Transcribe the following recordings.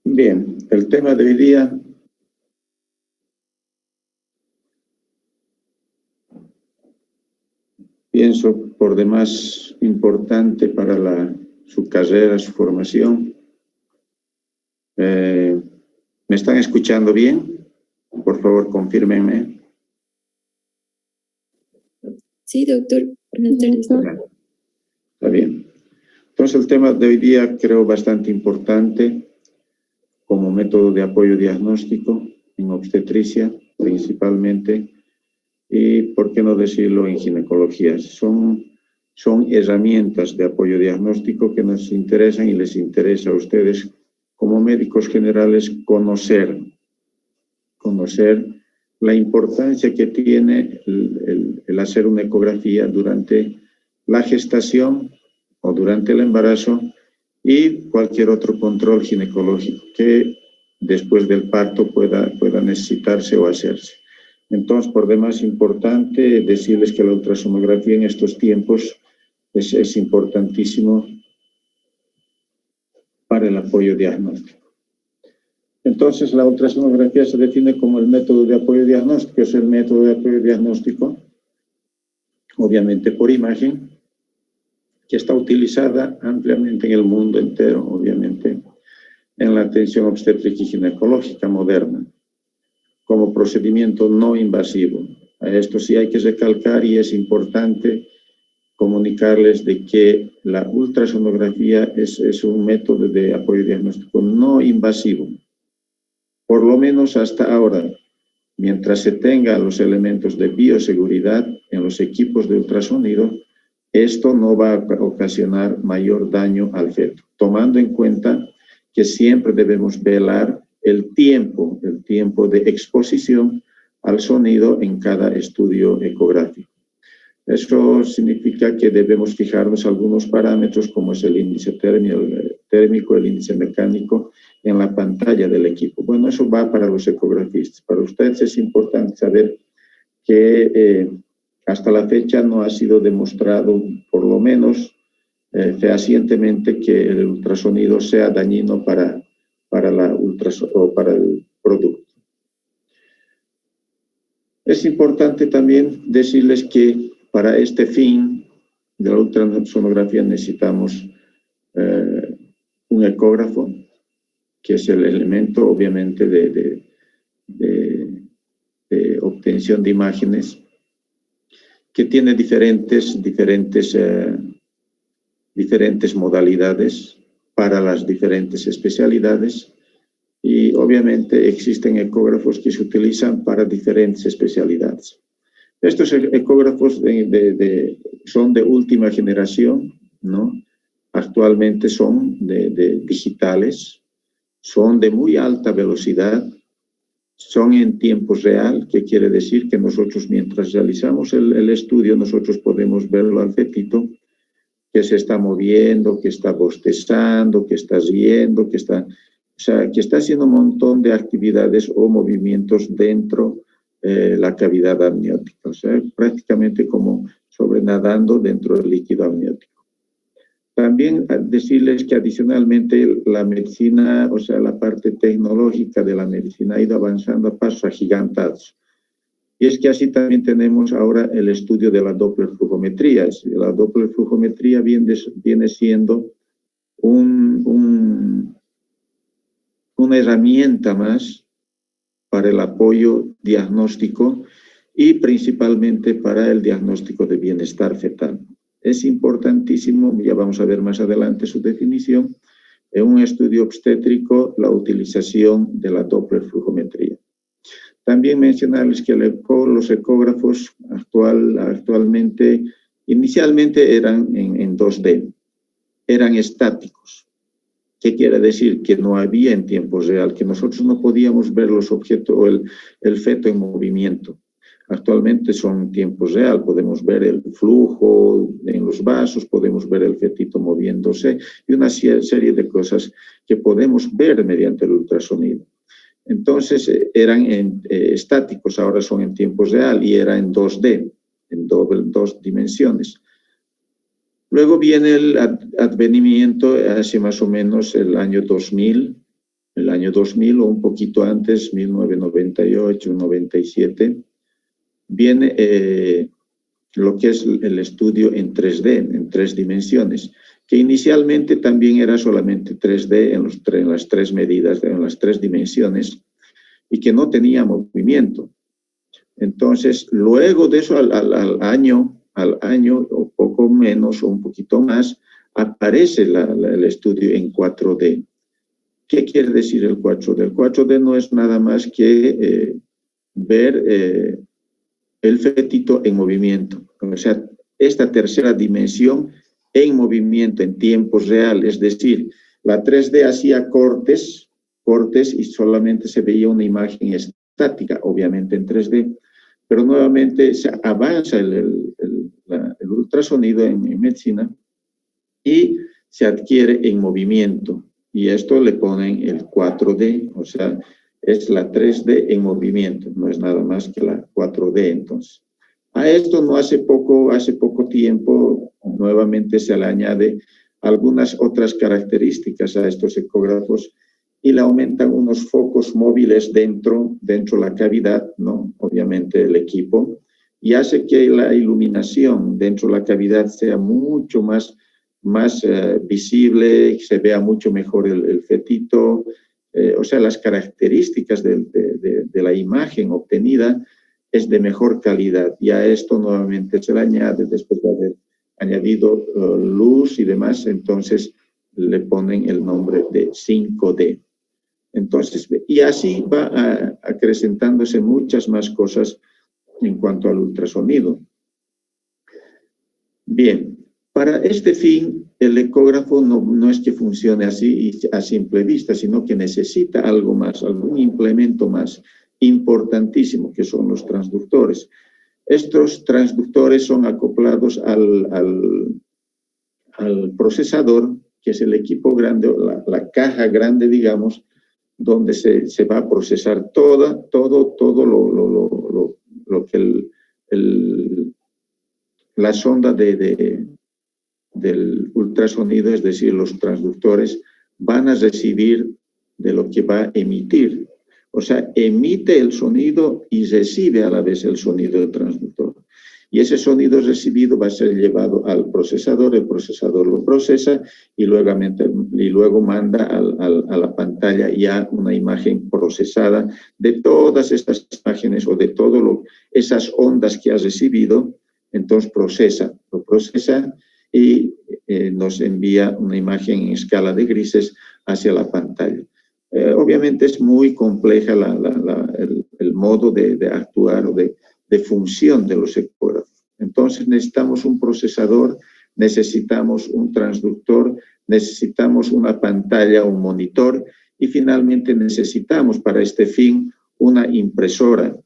Bien, el tema de hoy día pienso por demás importante para su carrera, su formación. ¿Me están escuchando bien? Por favor, confírmenme. Sí, doctor. Buenas tardes. Está bien. Entonces, el tema de hoy día creo bastante importante como método de apoyo diagnóstico en obstetricia, principalmente, y por qué no decirlo en ginecología. Son herramientas de apoyo diagnóstico que nos interesan y les interesa a ustedes como médicos generales conocer la importancia que tiene el hacer una ecografía durante la gestación o durante el embarazo y cualquier otro control ginecológico que después del parto pueda necesitarse o hacerse. Entonces, por demás importante decirles que la ultrasonografía en estos tiempos es importantísimo para el apoyo diagnóstico. Entonces, la ultrasonografía se define como el método de apoyo diagnóstico, es el método de apoyo diagnóstico, obviamente por imagen, que está utilizada ampliamente en el mundo entero, obviamente, en la atención obstétrica y ginecológica moderna, como procedimiento no invasivo. A esto sí hay que recalcar y es importante comunicarles de que la ultrasonografía es un método de apoyo diagnóstico no invasivo. Por lo menos hasta ahora, mientras se tenga los elementos de bioseguridad en los equipos de ultrasonido, esto no va a ocasionar mayor daño al feto, tomando en cuenta que siempre debemos velar el tiempo de exposición al sonido en cada estudio ecográfico. Eso significa que debemos fijarnos algunos parámetros como es el índice térmico, el índice mecánico en la pantalla del equipo. Bueno, eso va para los ecografistas. Para ustedes es importante saber que hasta la fecha no ha sido demostrado, por lo menos fehacientemente, que el ultrasonido sea dañino para el producto. Es importante también decirles que para este fin de la ultrasonografía necesitamos un ecógrafo, que es el elemento obviamente de obtención de imágenes, que tiene diferentes modalidades para las diferentes especialidades y obviamente existen ecógrafos que se utilizan para diferentes especialidades. Estos ecógrafos son de última generación, ¿no? Actualmente son digitales, son de muy alta velocidad, son en tiempo real, que quiere decir que nosotros mientras realizamos el estudio, nosotros podemos verlo al fetito, que se está moviendo, que está bostezando, que está riendo, que está haciendo un montón de actividades o movimientos dentro la cavidad amniótica, o sea, prácticamente como sobrenadando dentro del líquido amniótico. También decirles que adicionalmente la medicina, o sea, la parte tecnológica de la medicina ha ido avanzando a pasos agigantados. Y es que así también tenemos ahora el estudio de la dopplerflujometría. La dopplerflujometría viene siendo una herramienta más para el apoyo diagnóstico y principalmente para el diagnóstico de bienestar fetal. Es importantísimo, ya vamos a ver más adelante su definición, en un estudio obstétrico la utilización de la dopplerflujometría. También mencionarles que los ecógrafos actualmente, inicialmente eran en 2D, eran estáticos. ¿Qué quiere decir? Que no había en tiempo real, que nosotros no podíamos ver los objetos o el feto en movimiento. Actualmente son en tiempo real, podemos ver el flujo en los vasos, podemos ver el fetito moviéndose y una serie de cosas que podemos ver mediante el ultrasonido. Entonces eran estáticos, ahora son en tiempo real y era en 2D, en dos dimensiones. Luego viene el advenimiento hace más o menos el año 2000 el año 2000 o un poquito antes, 1998, 97, viene lo que es el estudio en 3D, en 3 dimensiones, que inicialmente también era solamente 3D en las 3 medidas, en las 3 dimensiones, y que no tenía movimiento. Entonces, luego de eso, al año, o poco menos, o un poquito más, aparece el estudio en 4D. ¿Qué quiere decir el 4D? El 4D no es nada más que ver el fetito en movimiento. O sea, esta tercera dimensión en movimiento, en tiempo real. Es decir, la 3D hacía cortes y solamente se veía una imagen estática, obviamente en 3D. Pero nuevamente se avanza el ultrasonido en medicina y se adquiere en movimiento. Y esto le ponen el 4D, o sea, es la 3D en movimiento, no es nada más que la 4D entonces. A esto no hace poco tiempo, nuevamente se le añade algunas otras características a estos ecógrafos y le aumentan unos focos móviles dentro de la cavidad, ¿no? Obviamente el equipo, y hace que la iluminación dentro de la cavidad sea mucho más visible, se vea mucho mejor el fetito, o sea, las características de la imagen obtenida es de mejor calidad. Y a esto nuevamente se le añade, después de haber añadido luz y demás, entonces le ponen el nombre de 5D. Entonces, y así va acrecentándose muchas más cosas en cuanto al ultrasonido. Bien, para este fin, el ecógrafo no es que funcione así a simple vista, sino que necesita algo más, algún implemento más importantísimo, que son los transductores. Estos transductores son acoplados al procesador, que es el equipo grande, la caja grande, digamos, donde se va a procesar todo lo que la sonda del ultrasonido, es decir, los transductores, van a recibir de lo que va a emitir. O sea, emite el sonido y recibe a la vez el sonido del transductor. Y ese sonido recibido va a ser llevado al procesador, el procesador lo procesa y luego manda a la pantalla ya una imagen procesada de todas estas imágenes o de todas esas ondas que ha recibido. Entonces lo procesa y nos envía una imagen en escala de grises hacia la pantalla. Obviamente es muy compleja el modo de actuar o de función de los ecógrafos. Entonces necesitamos un procesador, necesitamos un transductor, necesitamos una pantalla, un monitor y finalmente necesitamos para este fin una impresora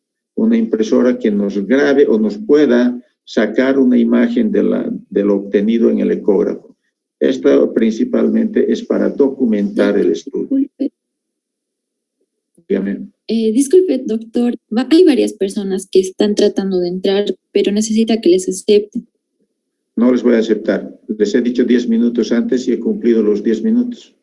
que nos grabe o nos pueda sacar una imagen de lo obtenido en el ecógrafo. Esto principalmente es para documentar el estudio. Disculpe, doctor, hay varias personas que están tratando de entrar, pero necesita que les acepten. No les voy a aceptar. Les he dicho 10 minutos antes y he cumplido los 10 minutos.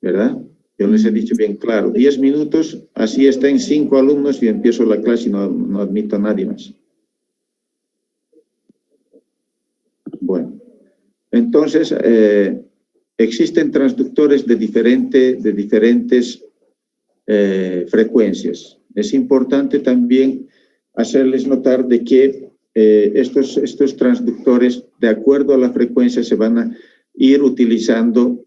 ¿Verdad? Yo les he dicho bien claro. 10 minutos, así estén 5 alumnos y empiezo la clase y no admito a nadie más. Bueno, entonces existen transductores de diferentes frecuencias. Es importante también hacerles notar de que estos transductores, de acuerdo a la frecuencia, se van a ir utilizando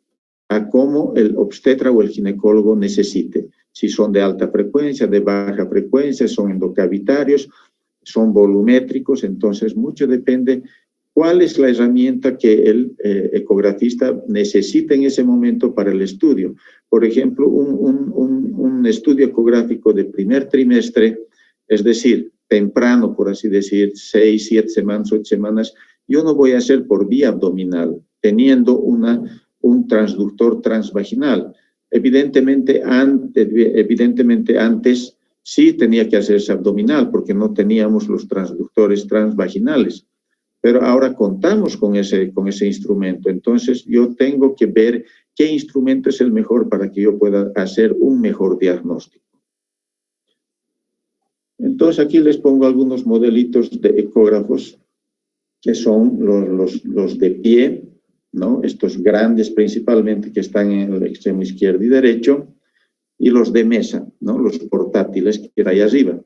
a cómo el obstetra o el ginecólogo necesite. Si son de alta frecuencia, de baja frecuencia, son endocavitarios, son volumétricos, entonces mucho depende cuál es la herramienta que el ecografista necesita en ese momento para el estudio. Por ejemplo, un estudio ecográfico de primer trimestre, es decir, temprano, por así decir, 6, 7 semanas, 8 semanas, yo no voy a hacer por vía abdominal, teniendo un transductor transvaginal. Evidentemente antes sí tenía que hacerse abdominal, porque no teníamos los transductores transvaginales. pero ahora contamos con ese instrumento. Entonces, yo tengo que ver qué instrumento es el mejor para que yo pueda hacer un mejor diagnóstico. Entonces, aquí les pongo algunos modelitos de ecógrafos, que son los de pie, ¿no? Estos grandes principalmente que están en el extremo izquierdo y derecho, y los de mesa, ¿no? Los portátiles que hay arriba.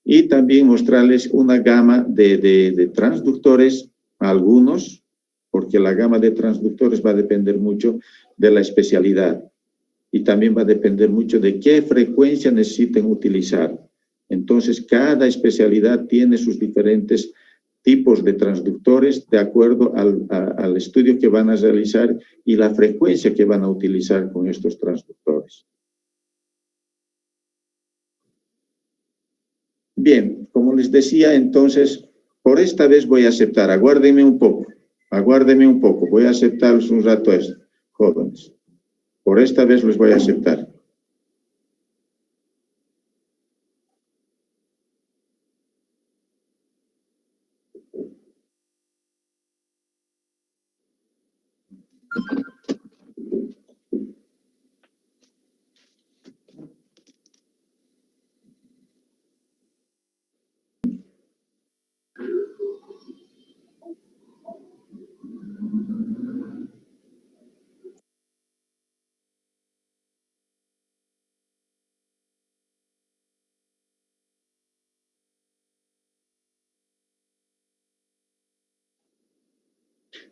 Y también mostrarles una gama de transductores, algunos, porque la gama de transductores va a depender mucho de la especialidad y también va a depender mucho de qué frecuencia necesiten utilizar. Entonces, cada especialidad tiene sus diferentes tipos de transductores de acuerdo al estudio que van a realizar y la frecuencia que van a utilizar con estos transductores. Bien, como les decía, entonces, por esta vez voy a aceptar, aguárdenme un poco, voy a aceptar un rato esto, jóvenes. Por esta vez los voy a aceptar.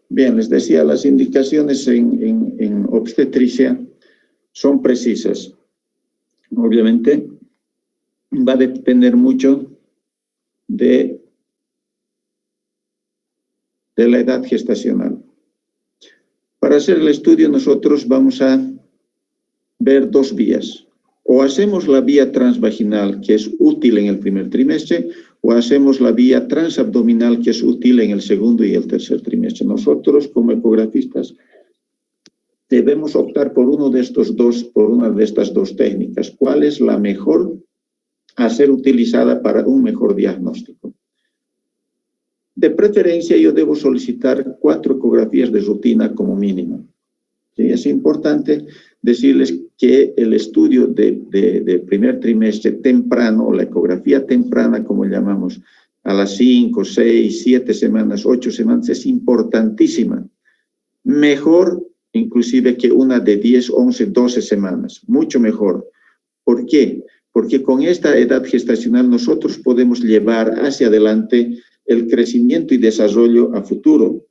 Bien, les decía, las indicaciones en obstetricia son precisas. Obviamente, va a depender mucho de la edad gestacional. Para hacer el estudio, nosotros vamos a ver dos vías. O hacemos la vía transvaginal, que es útil en el primer trimestre, o hacemos la vía transabdominal, que es útil en el segundo y el tercer trimestre. Nosotros, como ecografistas, debemos optar por una de estas dos técnicas. ¿Cuál es la mejor a ser utilizada para un mejor diagnóstico? De preferencia, yo debo solicitar 4 ecografías de rutina como mínimo. ¿Sí? Es importante decirles que el estudio de primer trimestre temprano, o la ecografía temprana, como llamamos, a las 5, 6, 7 semanas, 8 semanas, es importantísima. Mejor, inclusive, que una de 10, 11, 12 semanas. Mucho mejor. ¿Por qué? Porque con esta edad gestacional nosotros podemos llevar hacia adelante el crecimiento y desarrollo a futuro.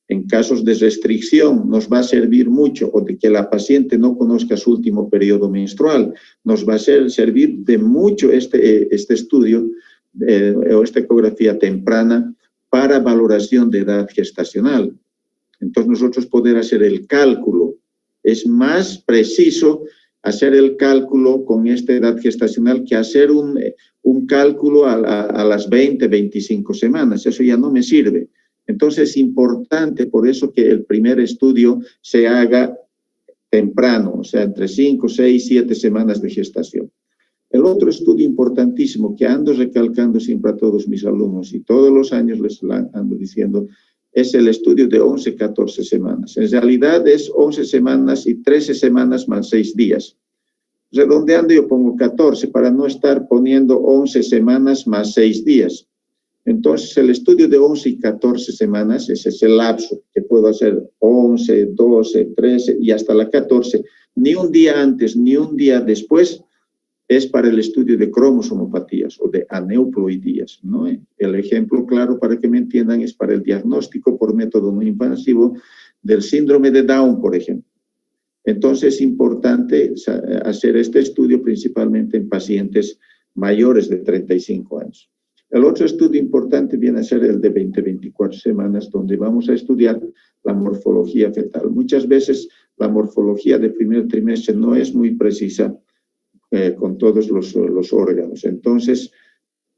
En casos de restricción nos va a servir mucho, o de que la paciente no conozca su último periodo menstrual, nos va a servir de mucho este estudio o esta ecografía temprana para valoración de edad gestacional. Entonces nosotros poder hacer el cálculo, es más preciso hacer el cálculo con esta edad gestacional que hacer un cálculo a las 20, 25 semanas, eso ya no me sirve. Entonces es importante por eso que el primer estudio se haga temprano, o sea, entre 5, 6, 7 semanas de gestación. El otro estudio importantísimo que ando recalcando siempre a todos mis alumnos y todos los años les ando diciendo es el estudio de 11, 14 semanas. En realidad es 11 semanas y 13 semanas más 6 días. Redondeando yo pongo 14 para no estar poniendo 11 semanas más 6 días. Entonces, el estudio de 11 y 14 semanas, ese es el lapso que puedo hacer 11, 12, 13 y hasta la 14. Ni un día antes ni un día después es para el estudio de cromosomopatías o de aneuploidías, ¿no? El ejemplo claro para que me entiendan es para el diagnóstico por método no invasivo del síndrome de Down, por ejemplo. Entonces, es importante hacer este estudio principalmente en pacientes mayores de 35 años. El otro estudio importante viene a ser el de 20-24 semanas, donde vamos a estudiar la morfología fetal. Muchas veces la morfología de primer trimestre no es muy precisa con todos los órganos. Entonces,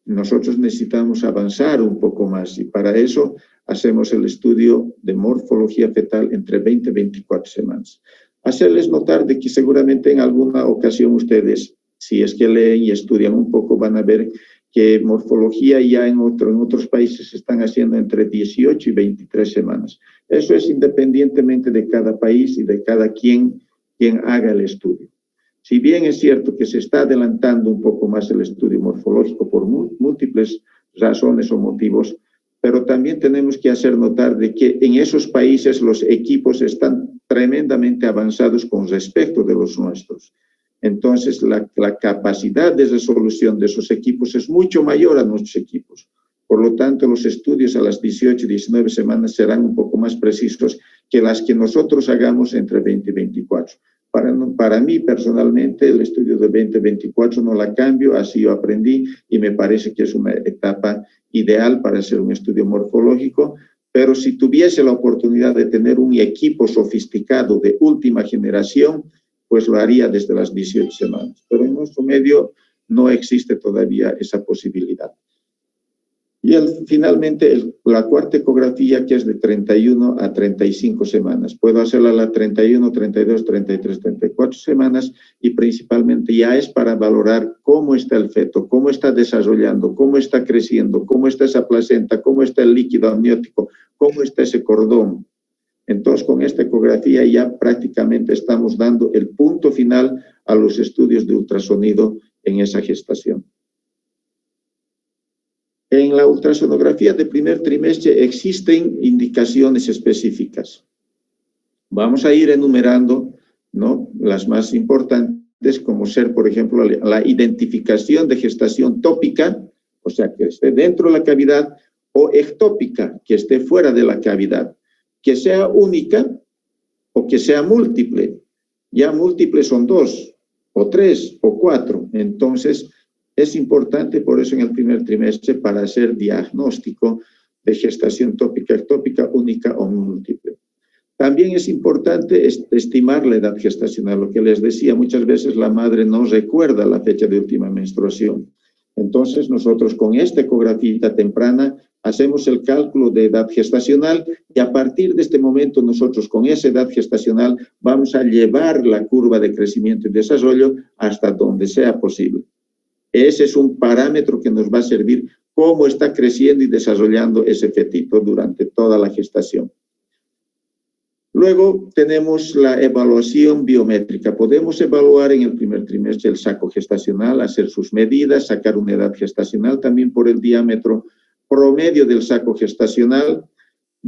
nosotros necesitamos avanzar un poco más y para eso hacemos el estudio de morfología fetal entre 20 y 24 semanas. Hacerles notar de que seguramente en alguna ocasión ustedes, si es que leen y estudian un poco, van a ver que morfología ya en otros países se están haciendo entre 18 y 23 semanas. Eso es independientemente de cada país y de cada quien haga el estudio. Si bien es cierto que se está adelantando un poco más el estudio morfológico por múltiples razones o motivos, pero también tenemos que hacer notar de que en esos países los equipos están tremendamente avanzados con respecto de los nuestros. Entonces, la capacidad de resolución de esos equipos es mucho mayor a nuestros equipos. Por lo tanto, los estudios a las 18 y 19 semanas serán un poco más precisos que las que nosotros hagamos entre 20 y 24. Para mí, personalmente, el estudio de 20-24 no la cambio, así yo aprendí y me parece que es una etapa ideal para hacer un estudio morfológico, pero si tuviese la oportunidad de tener un equipo sofisticado de última generación, pues lo haría desde las 18 semanas. Pero en nuestro medio no existe todavía esa posibilidad. Y finalmente, la cuarta ecografía, que es de 31 a 35 semanas. Puedo hacerla a las 31, 32, 33, 34 semanas y principalmente ya es para valorar cómo está el feto, cómo está desarrollando, cómo está creciendo, cómo está esa placenta, cómo está el líquido amniótico, cómo está ese cordón. Entonces, con esta ecografía ya prácticamente estamos dando el punto final a los estudios de ultrasonido en esa gestación. En la ultrasonografía de primer trimestre existen indicaciones específicas. Vamos a ir enumerando, ¿no?, las más importantes, como ser, por ejemplo, la identificación de gestación tópica, o sea, que esté dentro de la cavidad, o ectópica, que esté fuera de la cavidad, que sea única o que sea múltiple. Ya múltiples son 2, o 3, o 4. Entonces, es importante, por eso en el primer trimestre, para hacer diagnóstico de gestación tópica, ectópica, única o múltiple. También es importante estimar la edad gestacional. Lo que les decía, muchas veces la madre no recuerda la fecha de última menstruación. Entonces, nosotros con esta ecografía temprana hacemos el cálculo de edad gestacional y a partir de este momento nosotros con esa edad gestacional vamos a llevar la curva de crecimiento y desarrollo hasta donde sea posible. Ese es un parámetro que nos va a servir cómo está creciendo y desarrollando ese fetito durante toda la gestación. Luego tenemos la evaluación biométrica. Podemos evaluar en el primer trimestre el saco gestacional, hacer sus medidas, sacar una edad gestacional también por el diámetro promedio del saco gestacional,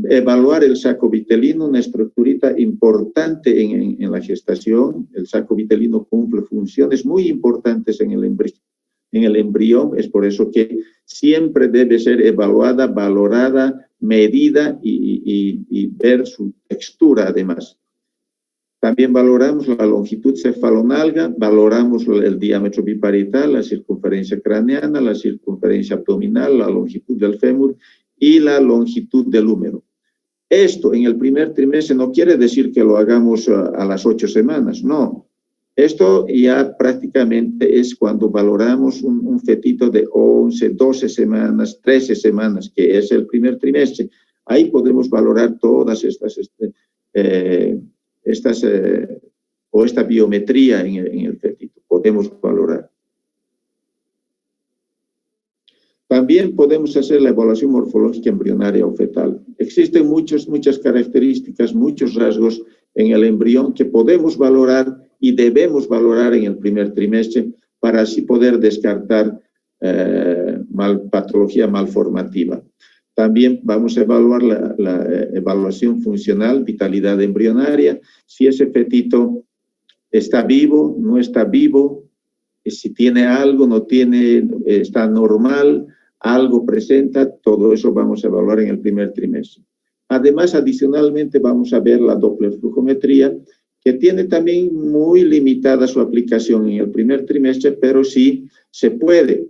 evaluar el saco vitelino, una estructurita importante en la gestación. El saco vitelino cumple funciones muy importantes en el embrión, es por eso que siempre debe ser evaluada, valorada, medida y ver su textura además. También valoramos la longitud cefalonalga, valoramos el diámetro biparietal, la circunferencia craneana, la circunferencia abdominal, la longitud del fémur y la longitud del húmero. Esto en el primer trimestre no quiere decir que lo hagamos a las 8 semanas, no. Esto ya prácticamente es cuando valoramos un fetito de 11, 12 semanas, 13 semanas, que es el primer trimestre. Ahí podemos valorar todas esta biometría en el fetito. Podemos valorar. También podemos hacer la evaluación morfológica embrionaria o fetal. Existen muchas características, muchos rasgos en el embrión que podemos valorar y debemos valorar en el primer trimestre para así poder descartar patología malformativa. También vamos a evaluar la evaluación funcional, vitalidad embrionaria, si ese fetito está vivo, no está vivo, si tiene algo, no tiene, está normal, algo presenta, todo eso vamos a evaluar en el primer trimestre. Además, adicionalmente, vamos a ver la Doppler flujometría, que tiene también muy limitada su aplicación en el primer trimestre, pero sí se puede.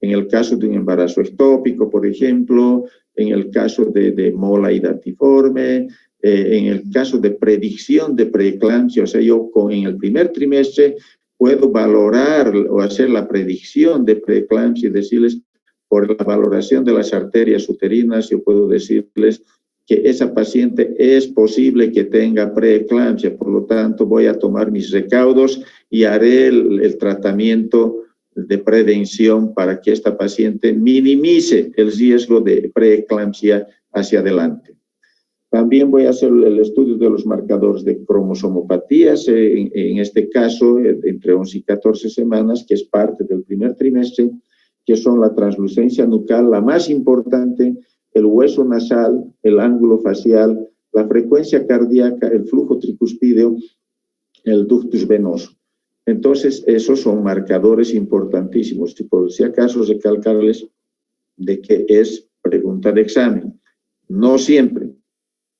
En el caso de un embarazo ectópico, por ejemplo, en el caso de mola hidatiforme, en el caso de predicción de preeclampsia, o sea, yo en el primer trimestre puedo valorar o hacer la predicción de preeclampsia y decirles, por la valoración de las arterias uterinas, yo puedo decirles que esa paciente es posible que tenga preeclampsia, por lo tanto voy a tomar mis recaudos y haré el tratamiento de prevención para que esta paciente minimice el riesgo de preeclampsia hacia adelante. También voy a hacer el estudio de los marcadores de cromosomopatías, en este caso entre 11 y 14 semanas, que es parte del primer trimestre, que son la translucencia nucal, la más importante, el hueso nasal, el ángulo facial, la frecuencia cardíaca, el flujo tricuspideo, el ductus venoso. Entonces, esos son marcadores importantísimos. Y por si acaso recalcarles de que es pregunta de examen. No siempre.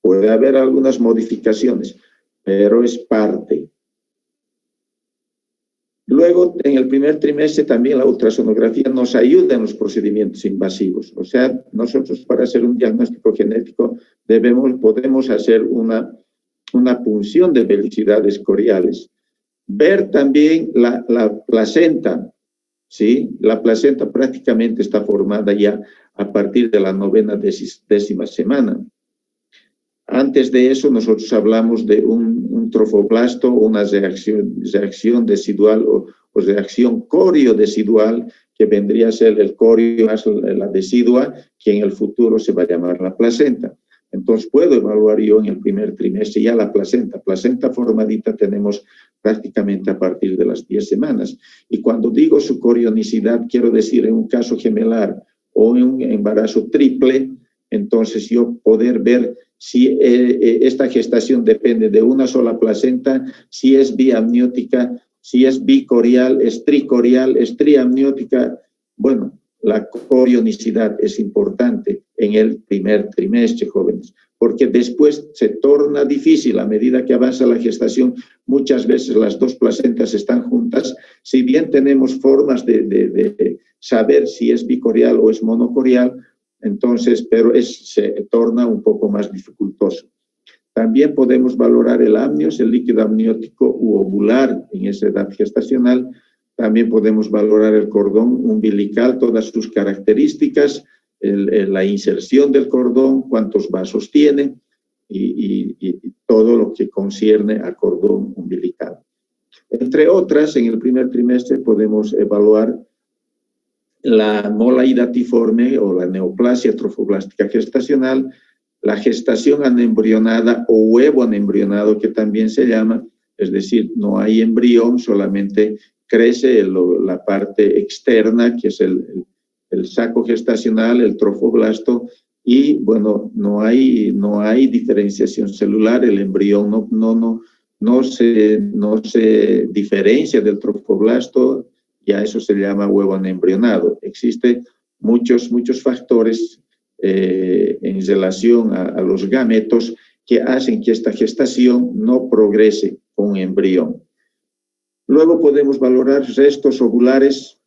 Puede haber algunas modificaciones, pero es parte. Luego, en el primer trimestre también la ultrasonografía nos ayuda en los procedimientos invasivos. O sea, nosotros para hacer un diagnóstico genético podemos hacer una punción de velocidades coriales. Ver también la placenta, ¿sí? La placenta prácticamente está formada ya a partir de la 9ª, 10ª semana. Antes de eso, nosotros hablamos de un trofoblasto, una reacción decidual o reacción corio-decidual, que vendría a ser el corio más la decidua, que en el futuro se va a llamar la placenta. Entonces, puedo evaluar yo en el primer trimestre ya la placenta. Placenta formadita tenemos prácticamente a partir de las 10 semanas. Y cuando digo su corionicidad, quiero decir en un caso gemelar o en un embarazo triple, entonces yo poder ver si esta gestación depende de una sola placenta, si es biamniótica, si es bicorial, es tricorial, es triamniótica. Bueno, la corionicidad es importante en el primer trimestre, jóvenes, porque después se torna difícil a medida que avanza la gestación. Muchas veces las dos placentas están juntas. Si bien tenemos formas de saber si es bicorial o es monocorial, entonces, pero se torna un poco más dificultoso. También podemos valorar el amnios, el líquido amniótico u ovular en esa edad gestacional. También podemos valorar el cordón umbilical, todas sus características, la inserción del cordón, cuántos vasos tiene y todo lo que concierne a cordón umbilical. Entre otras, en el primer trimestre podemos evaluar la mola hidatiforme o la neoplasia trofoblástica gestacional, la gestación anembrionada o huevo anembrionado, que también se llama, es decir, no hay embrión, solamente crece la parte externa, que es el saco gestacional, el trofoblasto, y bueno, no hay diferenciación celular, el embrión no se diferencia del trofoblasto, y a eso se llama huevo anembrionado. Existen muchos factores en relación a los gametos que hacen que esta gestación no progrese con embrión. Luego podemos valorar restos ovulares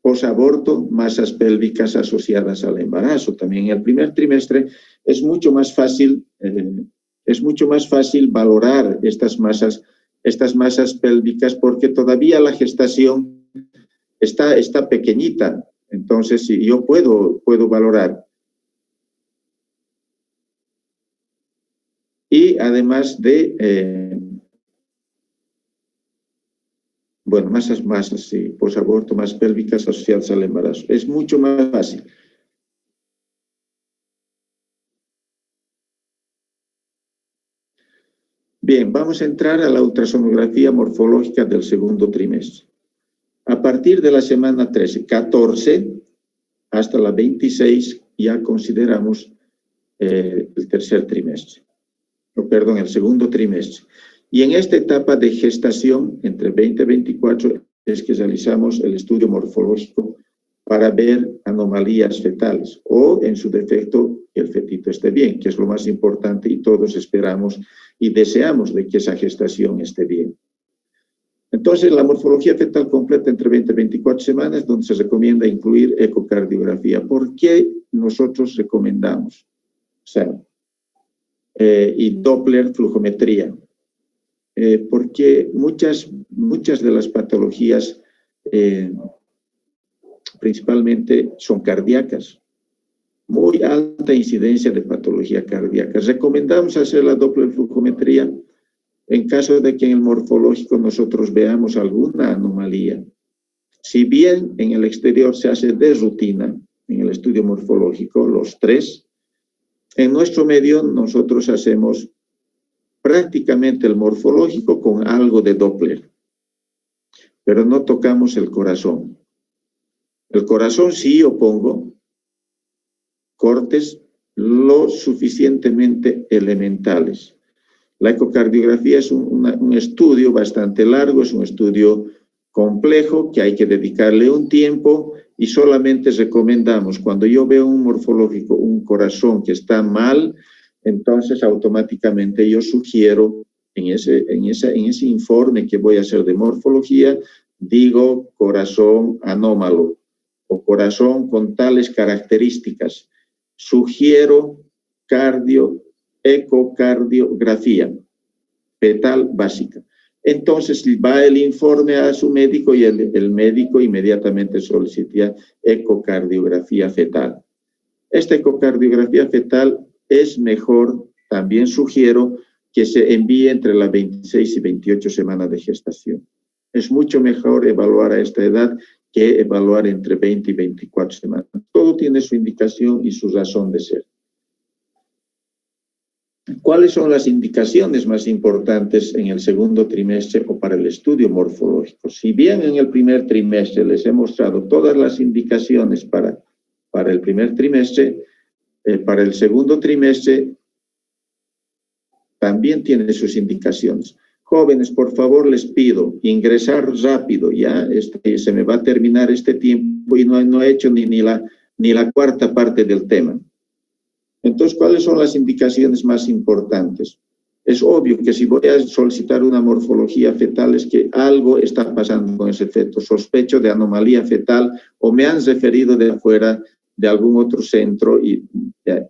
posaborto, masas pélvicas asociadas al embarazo. También en el primer trimestre es mucho más fácil valorar estas masas pélvicas porque todavía la gestación está pequeñita. Entonces, si yo puedo valorar. Y además de, masas, sí, posaborto, masas pélvicas asociadas al embarazo. Es mucho más fácil. Bien, vamos a entrar a la ultrasonografía morfológica del segundo trimestre. A partir de la semana 13, 14 hasta la 26 ya consideramos el tercer trimestre. Perdón, el segundo trimestre. Y en esta etapa de gestación, entre 20 y 24, es que realizamos el estudio morfológico para ver anomalías fetales o, en su defecto, que el fetito esté bien, que es lo más importante y todos esperamos y deseamos de que esa gestación esté bien. Entonces, la morfología fetal completa entre 20 y 24 semanas, donde se recomienda incluir ecocardiografía. ¿Por qué nosotros recomendamos? O sea, y Doppler flujometría. Porque muchas de las patologías principalmente son cardíacas. Muy alta incidencia de patología cardíaca. Recomendamos hacer la Doppler flujometría en caso de que en el morfológico nosotros veamos alguna anomalía. Si bien en el exterior se hace de rutina, en el estudio morfológico, los 3, en nuestro medio nosotros hacemos prácticamente el morfológico con algo de Doppler, pero no tocamos el corazón. El corazón sí yo pongo cortes lo suficientemente elementales. La ecocardiografía es un estudio bastante largo, es un estudio complejo que hay que dedicarle un tiempo y solamente recomendamos cuando yo veo un morfológico, un corazón que está mal, entonces automáticamente yo sugiero en ese informe que voy a hacer de morfología, digo corazón anómalo o corazón con tales características. Sugiero ecocardiografía fetal básica. Entonces va el informe a su médico y el médico inmediatamente solicita ecocardiografía fetal. Esta ecocardiografía fetal es mejor, también sugiero que se envíe entre las 26 y 28 semanas de gestación. Es mucho mejor evaluar a esta edad que evaluar entre 20 y 24 semanas. Todo tiene su indicación y su razón de ser. ¿Cuáles son las indicaciones más importantes en el segundo trimestre o para el estudio morfológico? Si bien en el primer trimestre les he mostrado todas las indicaciones para el primer trimestre, para el segundo trimestre también tiene sus indicaciones. Jóvenes, por favor, les pido ingresar rápido, ya se me va a terminar este tiempo y no he hecho ni la cuarta parte del tema. Entonces, ¿cuáles son las indicaciones más importantes? Es obvio que si voy a solicitar una morfología fetal es que algo está pasando con ese feto. Sospecho de anomalía fetal o me han referido de afuera de algún otro centro y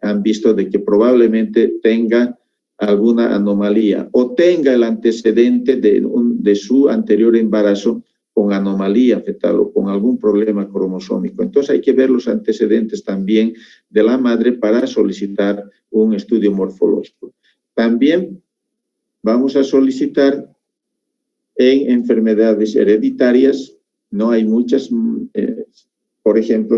han visto de que probablemente tenga alguna anomalía o tenga el antecedente de su anterior embarazo con anomalía fetal o con algún problema cromosómico. Entonces hay que ver los antecedentes también de la madre para solicitar un estudio morfológico. También vamos a solicitar en enfermedades hereditarias, no hay muchas, por ejemplo,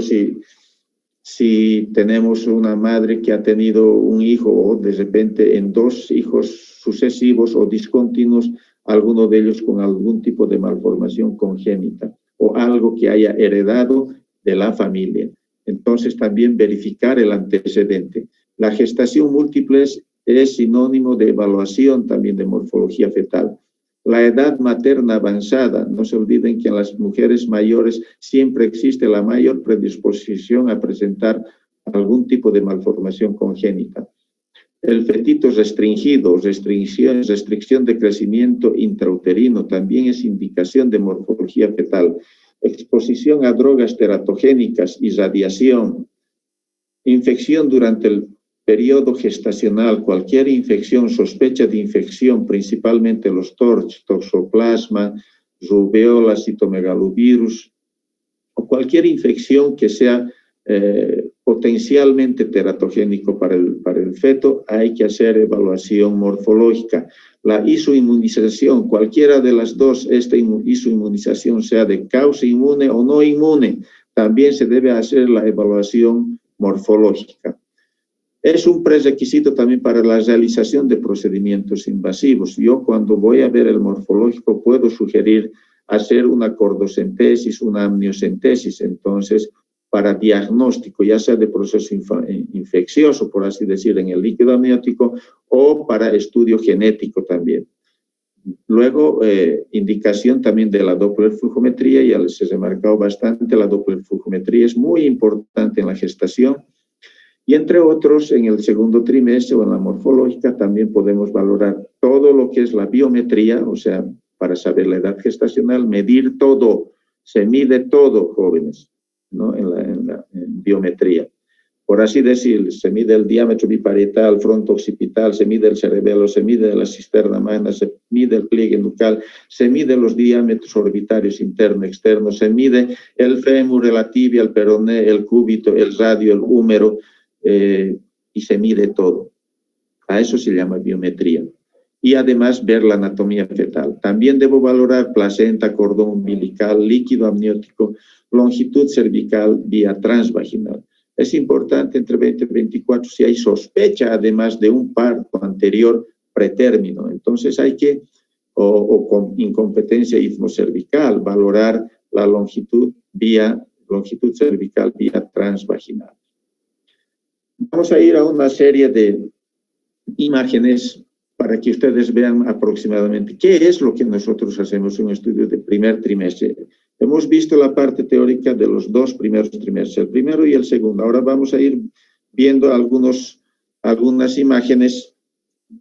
si tenemos una madre que ha tenido un hijo o de repente en 2 hijos sucesivos o discontinuos, alguno de ellos con algún tipo de malformación congénita o algo que haya heredado de la familia. Entonces también verificar el antecedente. La gestación múltiple es sinónimo de evaluación también de morfología fetal. La edad materna avanzada, no se olviden que en las mujeres mayores siempre existe la mayor predisposición a presentar algún tipo de malformación congénita. El fetito restringido, restricción de crecimiento intrauterino, también es indicación de morfología fetal. Exposición a drogas teratogénicas y radiación. Infección durante el periodo gestacional, cualquier infección, sospecha de infección, principalmente los TORCH, toxoplasma, rubeola, citomegalovirus, o cualquier infección que sea potencialmente teratogénico para el feto, hay que hacer evaluación morfológica. La isoinmunización, cualquiera de las dos, esta isoinmunización sea de causa inmune o no inmune, también se debe hacer la evaluación morfológica. Es un prerequisito también para la realización de procedimientos invasivos. Yo cuando voy a ver el morfológico puedo sugerir hacer una cordocentesis, una amniocentesis, entonces para diagnóstico, ya sea de proceso infeccioso, por así decir, en el líquido amniótico, o para estudio genético también. Luego, indicación también de la dopplerflujometría, ya les he remarcado bastante, la dopplerflujometría es muy importante en la gestación, y entre otros, en el segundo trimestre o en la morfológica también podemos valorar todo lo que es la biometría, o sea, para saber la edad gestacional, medir todo, se mide todo, jóvenes, ¿no? En biometría. Por así decir, se mide el diámetro biparietal, fronto-occipital, se mide el cerebelo, se mide la cisterna magna, se mide el pliegue nucal, se mide los diámetros orbitarios interno, externo, se mide el fémur, la tibia, el peroné, el cúbito, el radio, el húmero, y se mide todo. A eso se llama biometría. y además ver la anatomía fetal. También debo valorar placenta, cordón umbilical, líquido amniótico, longitud cervical vía transvaginal. Es importante entre 20 y 24 si hay sospecha además de un parto anterior pretérmino. Entonces hay que, o con incompetencia istmocervical, valorar la longitud cervical vía transvaginal. Vamos a ir a una serie de imágenes para que ustedes vean aproximadamente qué es lo que nosotros hacemos en un estudio de primer trimestre. Hemos visto la parte teórica de los 2 primeros trimestres, el primero y el segundo. Ahora vamos a ir viendo algunas imágenes.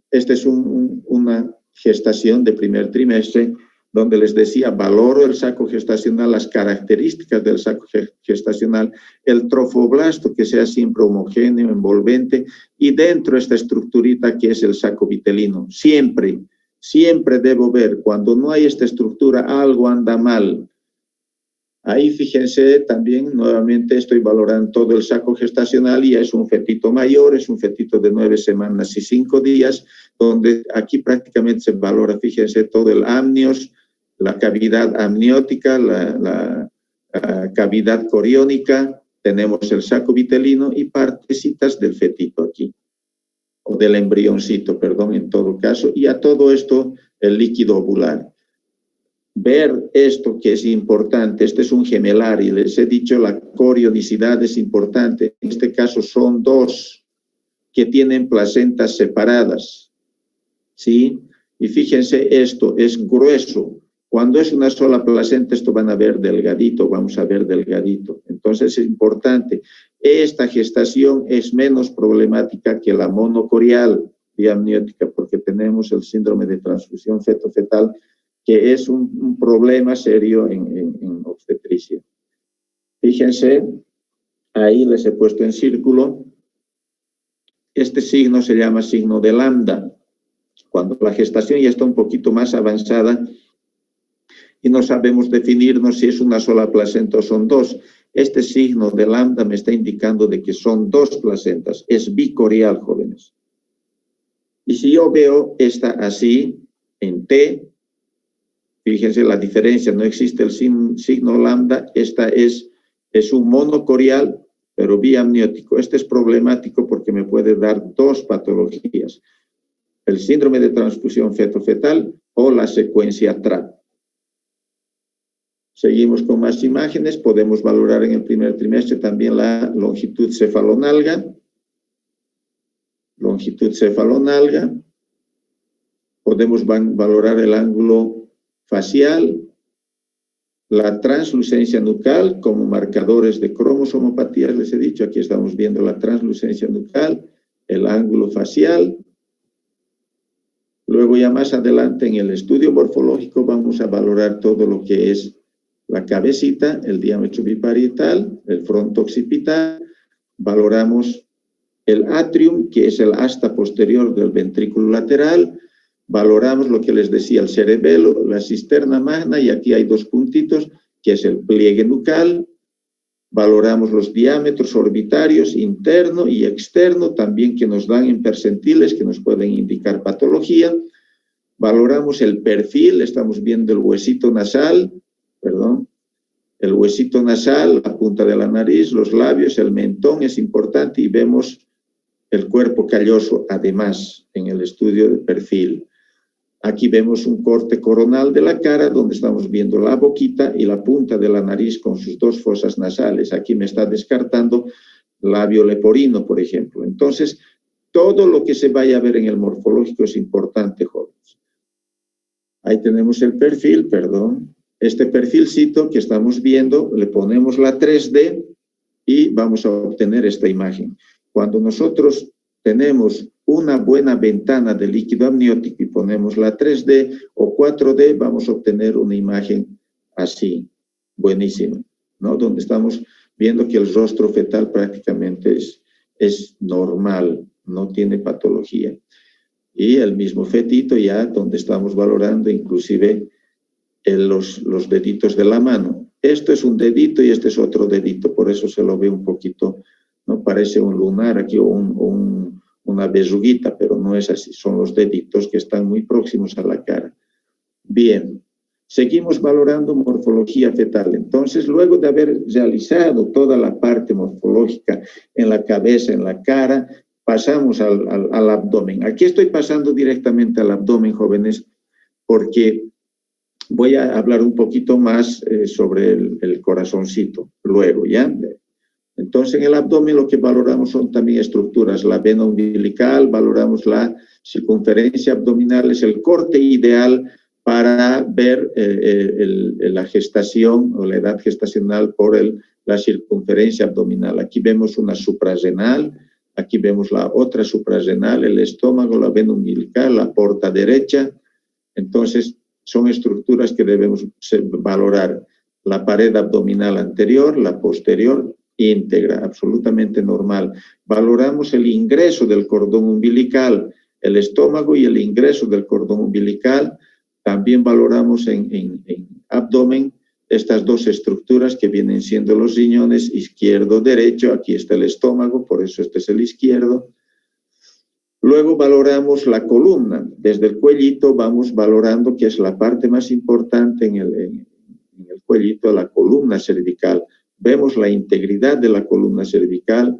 Esta es una gestación de primer trimestre, donde les decía, valoro el saco gestacional, las características del saco gestacional, el trofoblasto que sea siempre homogéneo, envolvente, y dentro esta estructurita que es el saco vitelino. Siempre debo ver, cuando no hay esta estructura, algo anda mal. Ahí fíjense también, nuevamente estoy valorando todo el saco gestacional y es un fetito mayor, es un fetito de 9 semanas y 5 días, donde aquí prácticamente se valora, fíjense, todo el amnios, la cavidad amniótica, la cavidad coriónica, tenemos el saco vitelino y partecitas del fetito aquí, o del embrioncito, perdón, en todo caso, y a todo esto el líquido ovular. Ver esto que es importante, este es un gemelar y les he dicho la corionicidad es importante, en este caso son 2 que tienen placentas separadas, ¿sí? Y fíjense, esto es grueso. Cuando es una sola placenta, esto van a ver delgadito, vamos a ver delgadito. Entonces es importante. Esta gestación es menos problemática que la monocorial vía amniótica, porque tenemos el síndrome de transfusión feto-fetal, que es un problema serio en obstetricia. Fíjense, ahí les he puesto en círculo. Este signo se llama signo de lambda. Cuando la gestación ya está un poquito más avanzada, y no sabemos definirnos si es una sola placenta o son 2. Este signo de lambda me está indicando de que son 2 placentas. Es bicorial, jóvenes. Y si yo veo esta así, en T, fíjense la diferencia, no existe el signo lambda, esta es un monocorial, pero biamniótico. Este es problemático porque me puede dar 2 patologías. El síndrome de transfusión feto-fetal o la secuencia TRAP. Seguimos con más imágenes. Podemos valorar en el primer trimestre también la longitud cefalonalga. Longitud cefalonalga. Podemos valorar el ángulo facial, la translucencia nucal como marcadores de cromosomopatías. Les he dicho, aquí estamos viendo la translucencia nucal, el ángulo facial. Luego ya más adelante en el estudio morfológico vamos a valorar todo lo que es la cabecita, el diámetro biparietal, el fronto occipital, valoramos el atrium, que es el asta posterior del ventrículo lateral, valoramos lo que les decía, el cerebelo, la cisterna magna, y aquí hay 2 puntitos, que es el pliegue nucal, valoramos los diámetros orbitarios interno y externo, también que nos dan en percentiles, que nos pueden indicar patología, valoramos el perfil, estamos viendo el huesito nasal, el huesito nasal, la punta de la nariz, los labios, el mentón es importante y vemos el cuerpo calloso además en el estudio de perfil. Aquí vemos un corte coronal de la cara donde estamos viendo la boquita y la punta de la nariz con sus 2 fosas nasales. Aquí me está descartando labio leporino, por ejemplo. Entonces, todo lo que se vaya a ver en el morfológico es importante, jóvenes. Ahí tenemos el perfil, Este perfilcito que estamos viendo, le ponemos la 3D y vamos a obtener esta imagen. Cuando nosotros tenemos una buena ventana de líquido amniótico y ponemos la 3D o 4D, vamos a obtener una imagen así, buenísima, ¿no? Donde estamos viendo que el rostro fetal prácticamente es normal, no tiene patología. Y el mismo fetito ya donde estamos valorando inclusive los deditos de la mano. Esto es un dedito y este es otro dedito, por eso se lo ve un poquito, ¿no? Parece un lunar aquí o un una verruguita, pero no es así, son los deditos que están muy próximos a la cara. Bien, seguimos valorando morfología fetal. Entonces, luego de haber realizado toda la parte morfológica en la cabeza, en la cara, pasamos al abdomen. Aquí estoy pasando directamente al abdomen, jóvenes, porque voy a hablar un poquito más sobre el corazoncito luego, ¿ya? Entonces, en el abdomen lo que valoramos son también estructuras, la vena umbilical, valoramos la circunferencia abdominal, es el corte ideal para ver la gestación o la edad gestacional por la circunferencia abdominal. Aquí vemos una suprarrenal, aquí vemos la otra suprarrenal, el estómago, la vena umbilical, la porta derecha. Entonces, son estructuras que debemos valorar. La pared abdominal anterior, la posterior, íntegra, absolutamente normal. Valoramos el ingreso del cordón umbilical, el estómago y el ingreso del cordón umbilical. También valoramos en abdomen estas dos estructuras que vienen siendo los riñones izquierdo, derecho. Aquí está el estómago, por eso este es el izquierdo. Luego valoramos la columna. Desde el cuellito vamos valorando, que es la parte más importante en el cuellito, la columna cervical. Vemos la integridad de la columna cervical,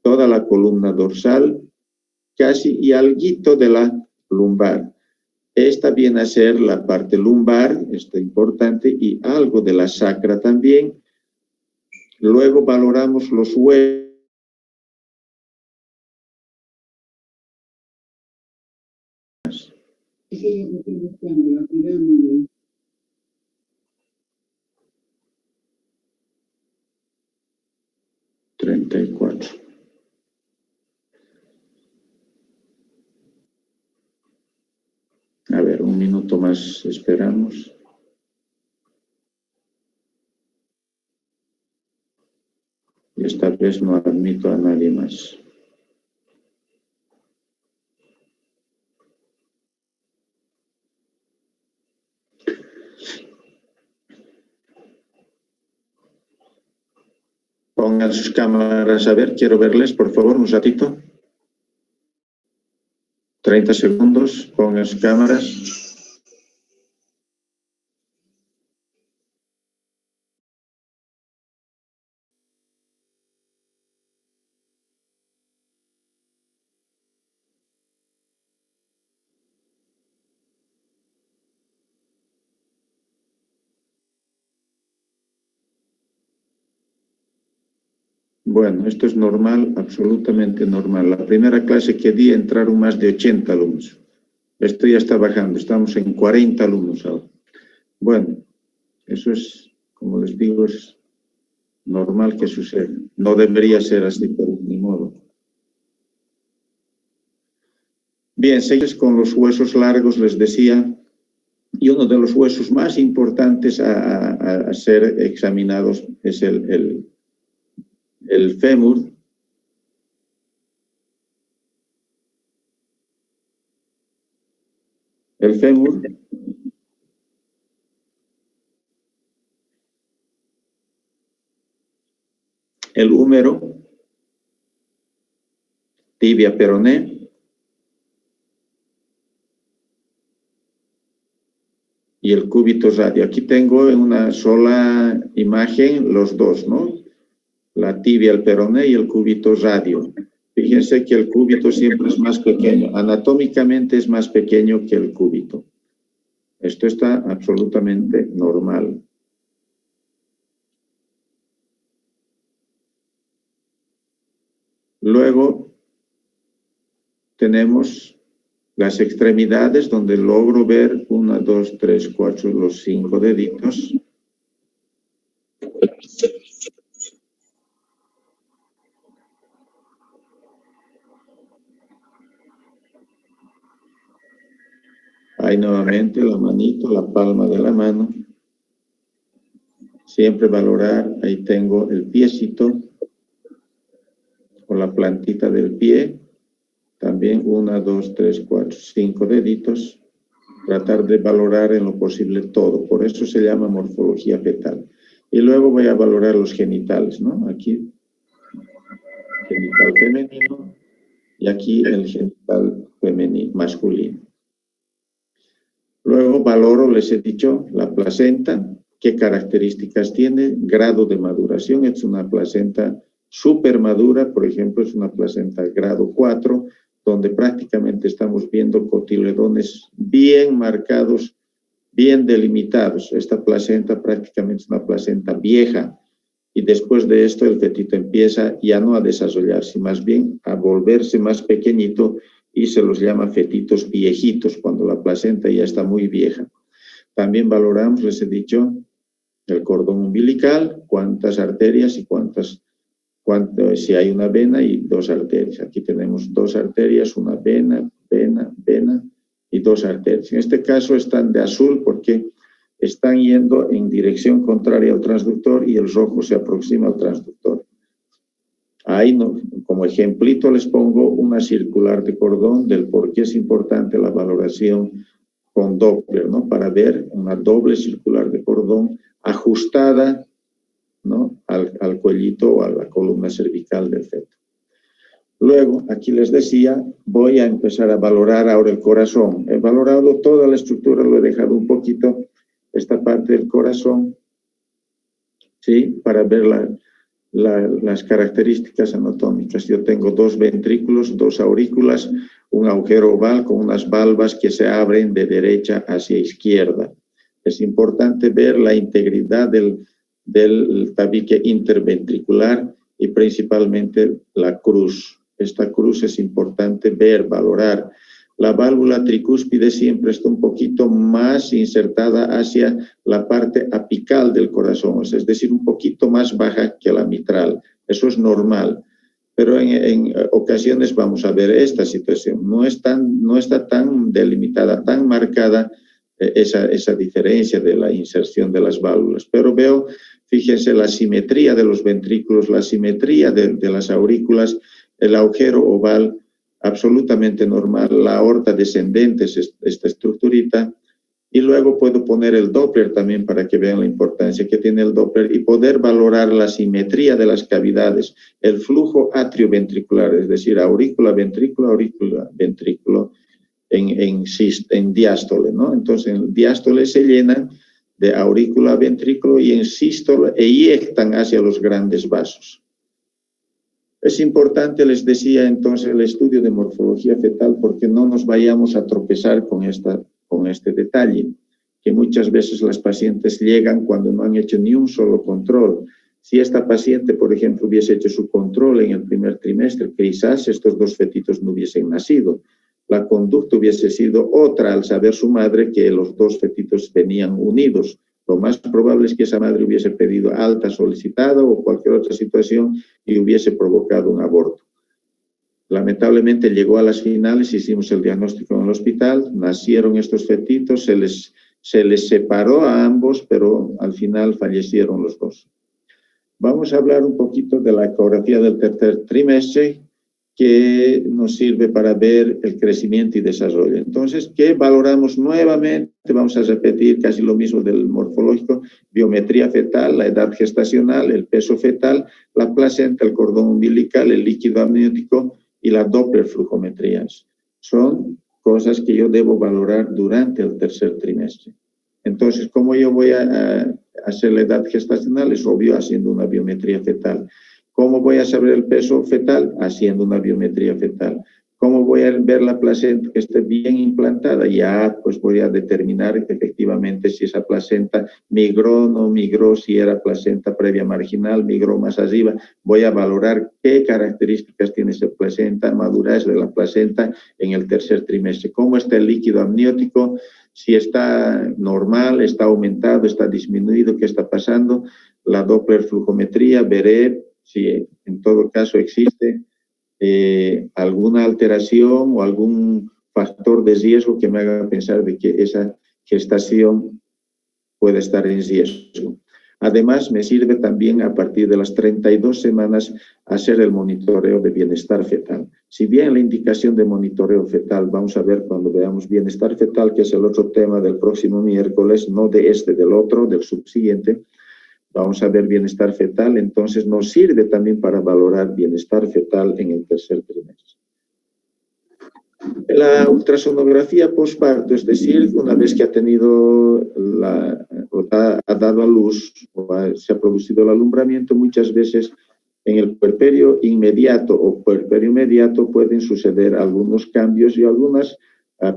toda la columna dorsal, casi y alguito de la lumbar. Esta viene a ser la parte lumbar, esto es importante, y algo de la sacra también. Luego valoramos los huesos. 34. A ver, un minuto más esperamos. Y esta vez no admito a nadie más. Pongan sus cámaras a ver, quiero verles, por favor, un ratito. 30 segundos, pongan sus cámaras. Bueno, esto es normal, absolutamente normal. La primera clase que di entraron más de 80 alumnos. Esto ya está bajando, estamos en 40 alumnos ahora. Bueno, eso es, como les digo, es normal que suceda. No debería ser así, pero ni modo. Bien, seguimos con los huesos largos, les decía, y uno de los huesos más importantes a ser examinados es el fémur. El fémur el húmero, tibia peroné y el cúbito radio. Aquí tengo en una sola imagen los dos, ¿no? La tibia, el peroné y el cúbito radio. Fíjense que el cúbito siempre es más pequeño. Anatómicamente es más pequeño que el cúbito. Esto está absolutamente normal. Luego tenemos las extremidades donde logro ver 1, 2, 3, 4, los 5 deditos. Ahí nuevamente la manito, la palma de la mano. Siempre valorar, ahí tengo el piecito o la plantita del pie. También 1, 2, 3, 4, 5 deditos. Tratar de valorar en lo posible todo. Por eso se llama morfología fetal. Y luego voy a valorar los genitales, ¿no? Aquí, genital femenino y aquí el genital femenino, masculino. Luego valoro, les he dicho, la placenta, qué características tiene, grado de maduración, es una placenta súper madura, por ejemplo, es una placenta grado 4, donde prácticamente estamos viendo cotiledones bien marcados, bien delimitados. Esta placenta prácticamente es una placenta vieja, y después de esto el fetito empieza ya no a desarrollarse, más bien a volverse más pequeñito, y se los llama fetitos viejitos, cuando la placenta ya está muy vieja. También valoramos, les he dicho, el cordón umbilical, cuántas arterias y si hay una vena y dos arterias. Aquí tenemos dos arterias, una vena y dos arterias. En este caso están de azul porque están yendo en dirección contraria al transductor y el rojo se aproxima al transductor. Ahí, como ejemplito, les pongo una circular de cordón del por qué es importante la valoración con Doppler, ¿no? Para ver una doble circular de cordón ajustada, ¿no? al cuellito o a la columna cervical del feto. Luego, aquí les decía, voy a empezar a valorar ahora el corazón. He valorado toda la estructura, lo he dejado un poquito, esta parte del corazón, ¿sí? Para ver las características anatómicas. Yo tengo dos ventrículos, dos aurículas, un agujero oval con unas valvas que se abren de derecha hacia izquierda. Es importante ver la integridad del tabique interventricular y principalmente la cruz. Esta cruz es importante ver, valorar. La válvula tricúspide siempre está un poquito más insertada hacia la parte apical del corazón, es decir, un poquito más baja que la mitral. Eso es normal, pero en ocasiones vamos a ver esta situación. No está tan delimitada, tan marcada esa diferencia de la inserción de las válvulas. Pero veo, fíjense, la simetría de los ventrículos, la simetría de las aurículas, el agujero oval, absolutamente normal, la aorta descendente es esta estructurita, y luego puedo poner el Doppler también para que vean la importancia que tiene el Doppler y poder valorar la simetría de las cavidades, el flujo atrioventricular, es decir, aurícula, ventrículo, en diástole, ¿no? Entonces, en diástole se llenan de aurícula, ventrículo, y en sístole eyectan hacia los grandes vasos. Es importante, les decía entonces, el estudio de morfología fetal, porque no nos vayamos a tropezar con este detalle, que muchas veces las pacientes llegan cuando no han hecho ni un solo control. Si esta paciente, por ejemplo, hubiese hecho su control en el primer trimestre, quizás estos dos fetitos no hubiesen nacido. La conducta hubiese sido otra al saber su madre que los dos fetitos venían unidos. Lo más probable es que esa madre hubiese pedido alta solicitada o cualquier otra situación y hubiese provocado un aborto. Lamentablemente llegó a las finales, hicimos el diagnóstico en el hospital, nacieron estos fetitos, se les separó a ambos, pero al final fallecieron los dos. Vamos a hablar un poquito de la ecografía del tercer trimestre, que nos sirve para ver el crecimiento y desarrollo. Entonces, ¿qué valoramos nuevamente? Vamos a repetir casi lo mismo del morfológico: biometría fetal, la edad gestacional, el peso fetal, la placenta, el cordón umbilical, el líquido amniótico y la Doppler flujometrías. Son cosas que yo debo valorar durante el tercer trimestre. Entonces, ¿cómo yo voy a hacer la edad gestacional? Es obvio, haciendo una biometría fetal. ¿Cómo voy a saber el peso fetal? Haciendo una biometría fetal. ¿Cómo voy a ver la placenta que esté bien implantada? Ya, pues voy a determinar efectivamente si esa placenta migró o no migró, si era placenta previa marginal, migró más arriba. Voy a valorar qué características tiene esa placenta, madurez de la placenta en el tercer trimestre. ¿Cómo está el líquido amniótico? Si está normal, está aumentado, está disminuido, ¿qué está pasando? La Doppler flujometría, veré si en todo caso existe alguna alteración o algún factor de riesgo que me haga pensar de que esa gestación puede estar en riesgo. Además, me sirve también a partir de las 32 semanas hacer el monitoreo de bienestar fetal. Si bien la indicación de monitoreo fetal, vamos a ver cuando veamos bienestar fetal, que es el otro tema del próximo miércoles, no de este, del otro, del subsiguiente. Vamos a ver bienestar fetal, entonces nos sirve también para valorar bienestar fetal en el tercer trimestre. La ultrasonografía postparto, es decir, una vez que ha tenido ha dado a luz se ha producido el alumbramiento, muchas veces en el puerperio inmediato o puerperio inmediato pueden suceder algunos cambios y algunas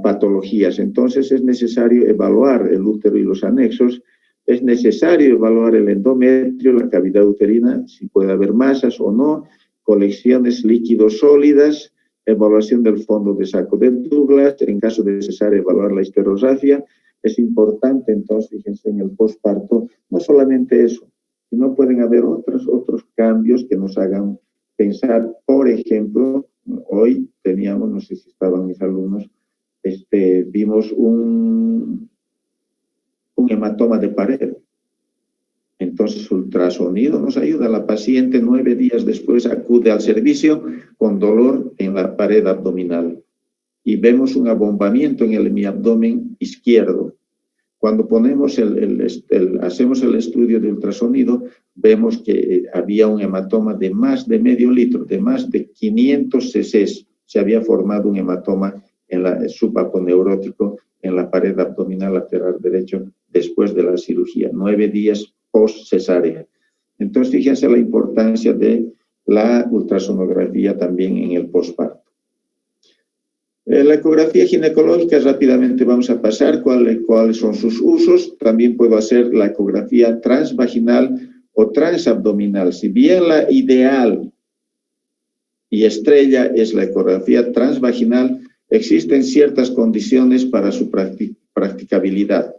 patologías. Entonces es necesario evaluar el útero y los anexos, es necesario evaluar el endometrio, la cavidad uterina, si puede haber masas o no, colecciones líquidos sólidas, evaluación del fondo de saco de Douglas, en caso de cesárea evaluar la histerosafia. Es importante entonces, fíjense, en el posparto, no solamente eso, sino pueden haber otros cambios que nos hagan pensar. Por ejemplo, hoy teníamos, no sé si estaban mis alumnos, vimos un hematoma de pared. Entonces, ultrasonido nos ayuda. La paciente 9 días después acude al servicio con dolor en la pared abdominal y vemos un abombamiento en el abdomen izquierdo. Cuando ponemos hacemos el estudio de ultrasonido, vemos que había un hematoma de más de medio litro, de más de 500 cc. Se había formado un hematoma en el subaponeurótico en la pared abdominal lateral derecho después de la cirugía, 9 días post cesárea. Entonces, fíjense la importancia de la ultrasonografía también en el posparto. La ecografía ginecológica, rápidamente vamos a pasar cuáles son sus usos. También puedo hacer la ecografía transvaginal o transabdominal. Si bien la ideal y estrella es la ecografía transvaginal, existen ciertas condiciones para su practicabilidad.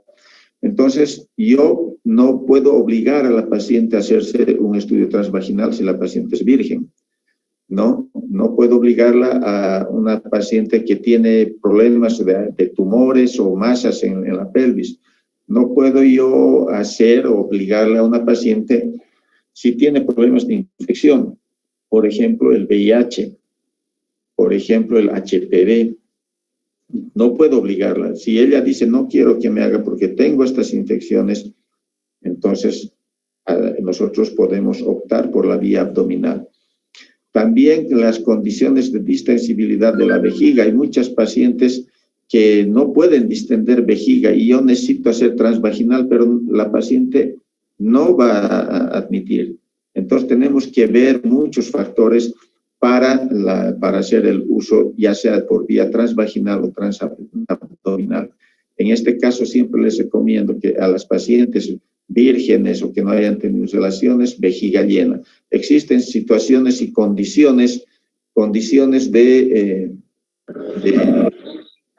Entonces, yo no puedo obligar a la paciente a hacerse un estudio transvaginal si la paciente es virgen. No puedo obligarla a una paciente que tiene problemas de tumores o masas en la pelvis. No puedo yo obligarle a una paciente si tiene problemas de infección, por ejemplo, el VIH, por ejemplo, el HPV. No puedo obligarla. Si ella dice, no quiero que me haga porque tengo estas infecciones, entonces nosotros podemos optar por la vía abdominal. También las condiciones de distensibilidad de la vejiga. Hay muchas pacientes que no pueden distender vejiga y yo necesito hacer transvaginal, pero la paciente no va a admitir. Entonces tenemos que ver muchos factores para hacer el uso, ya sea por vía transvaginal o transabdominal. En este caso siempre les recomiendo que a las pacientes vírgenes o que no hayan tenido relaciones, vejiga llena. Existen situaciones y condiciones de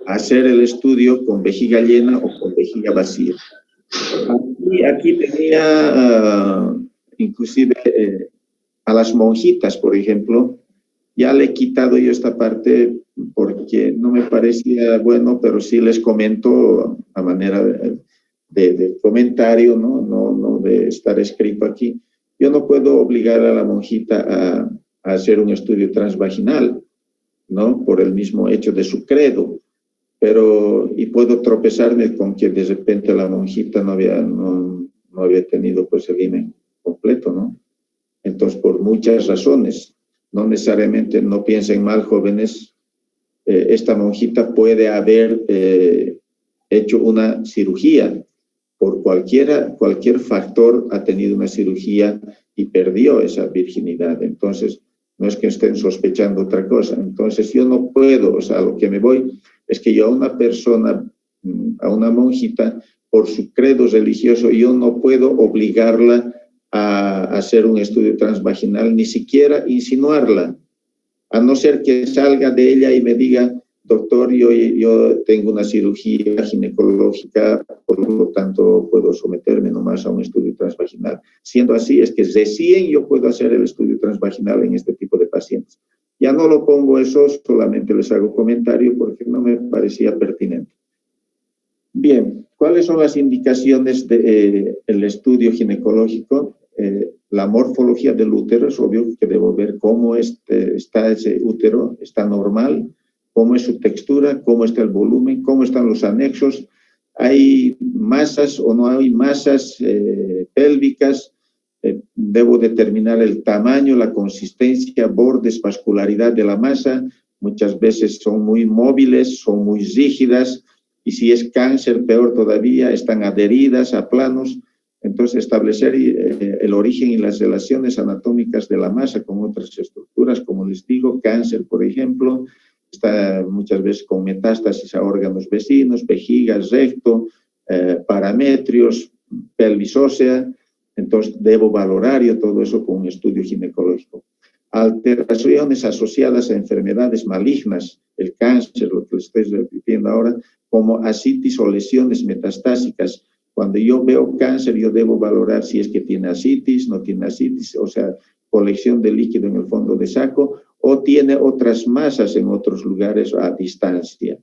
hacer el estudio con vejiga llena o con vejiga vacía. Aquí tenía inclusive a las monjitas, por ejemplo. Ya le he quitado yo esta parte porque no me parecía bueno, pero sí les comento a manera de comentario, no de estar escrito aquí. Yo no puedo obligar a la monjita a hacer un estudio transvaginal, ¿no? Por el mismo hecho de su credo, y puedo tropezarme con que de repente la monjita no había tenido pues el himen completo, ¿no? Entonces, por muchas razones, no necesariamente, no piensen mal, jóvenes, esta monjita puede haber hecho una cirugía. Por cualquier factor ha tenido una cirugía y perdió esa virginidad. Entonces, no es que estén sospechando otra cosa. Entonces, yo no puedo, o sea, a lo que me voy es que yo a una persona, a una monjita, por su credo religioso, yo no puedo obligarla a hacer un estudio transvaginal, ni siquiera insinuarla, a no ser que salga de ella y me diga, doctor, yo tengo una cirugía ginecológica, por lo tanto puedo someterme nomás a un estudio transvaginal. Siendo así, es que recién yo puedo hacer el estudio transvaginal en este tipo de pacientes. Ya no lo pongo eso, solamente les hago comentario porque no me parecía pertinente. Bien, ¿cuáles son las indicaciones del estudio ginecológico? La morfología del útero, es obvio que debo ver cómo está ese útero, está normal, cómo es su textura, cómo está el volumen, cómo están los anexos, hay masas o no hay masas pélvicas, debo determinar el tamaño, la consistencia, bordes, vascularidad de la masa, muchas veces son muy móviles, son muy rígidas, y si es cáncer, peor todavía, están adheridas a planos. Entonces, establecer el origen y las relaciones anatómicas de la masa con otras estructuras, como les digo, cáncer, por ejemplo, está muchas veces con metástasis a órganos vecinos, vejigas, recto, parametrios, pelvis ósea. Entonces, debo valorar yo todo eso con un estudio ginecológico. Alteraciones asociadas a enfermedades malignas, el cáncer, lo que les estoy repitiendo ahora, como ascitis o lesiones metastásicas. Cuando yo veo cáncer, yo debo valorar si es que tiene ascitis, no tiene ascitis, o sea, colección de líquido en el fondo de saco, o tiene otras masas en otros lugares a distancia.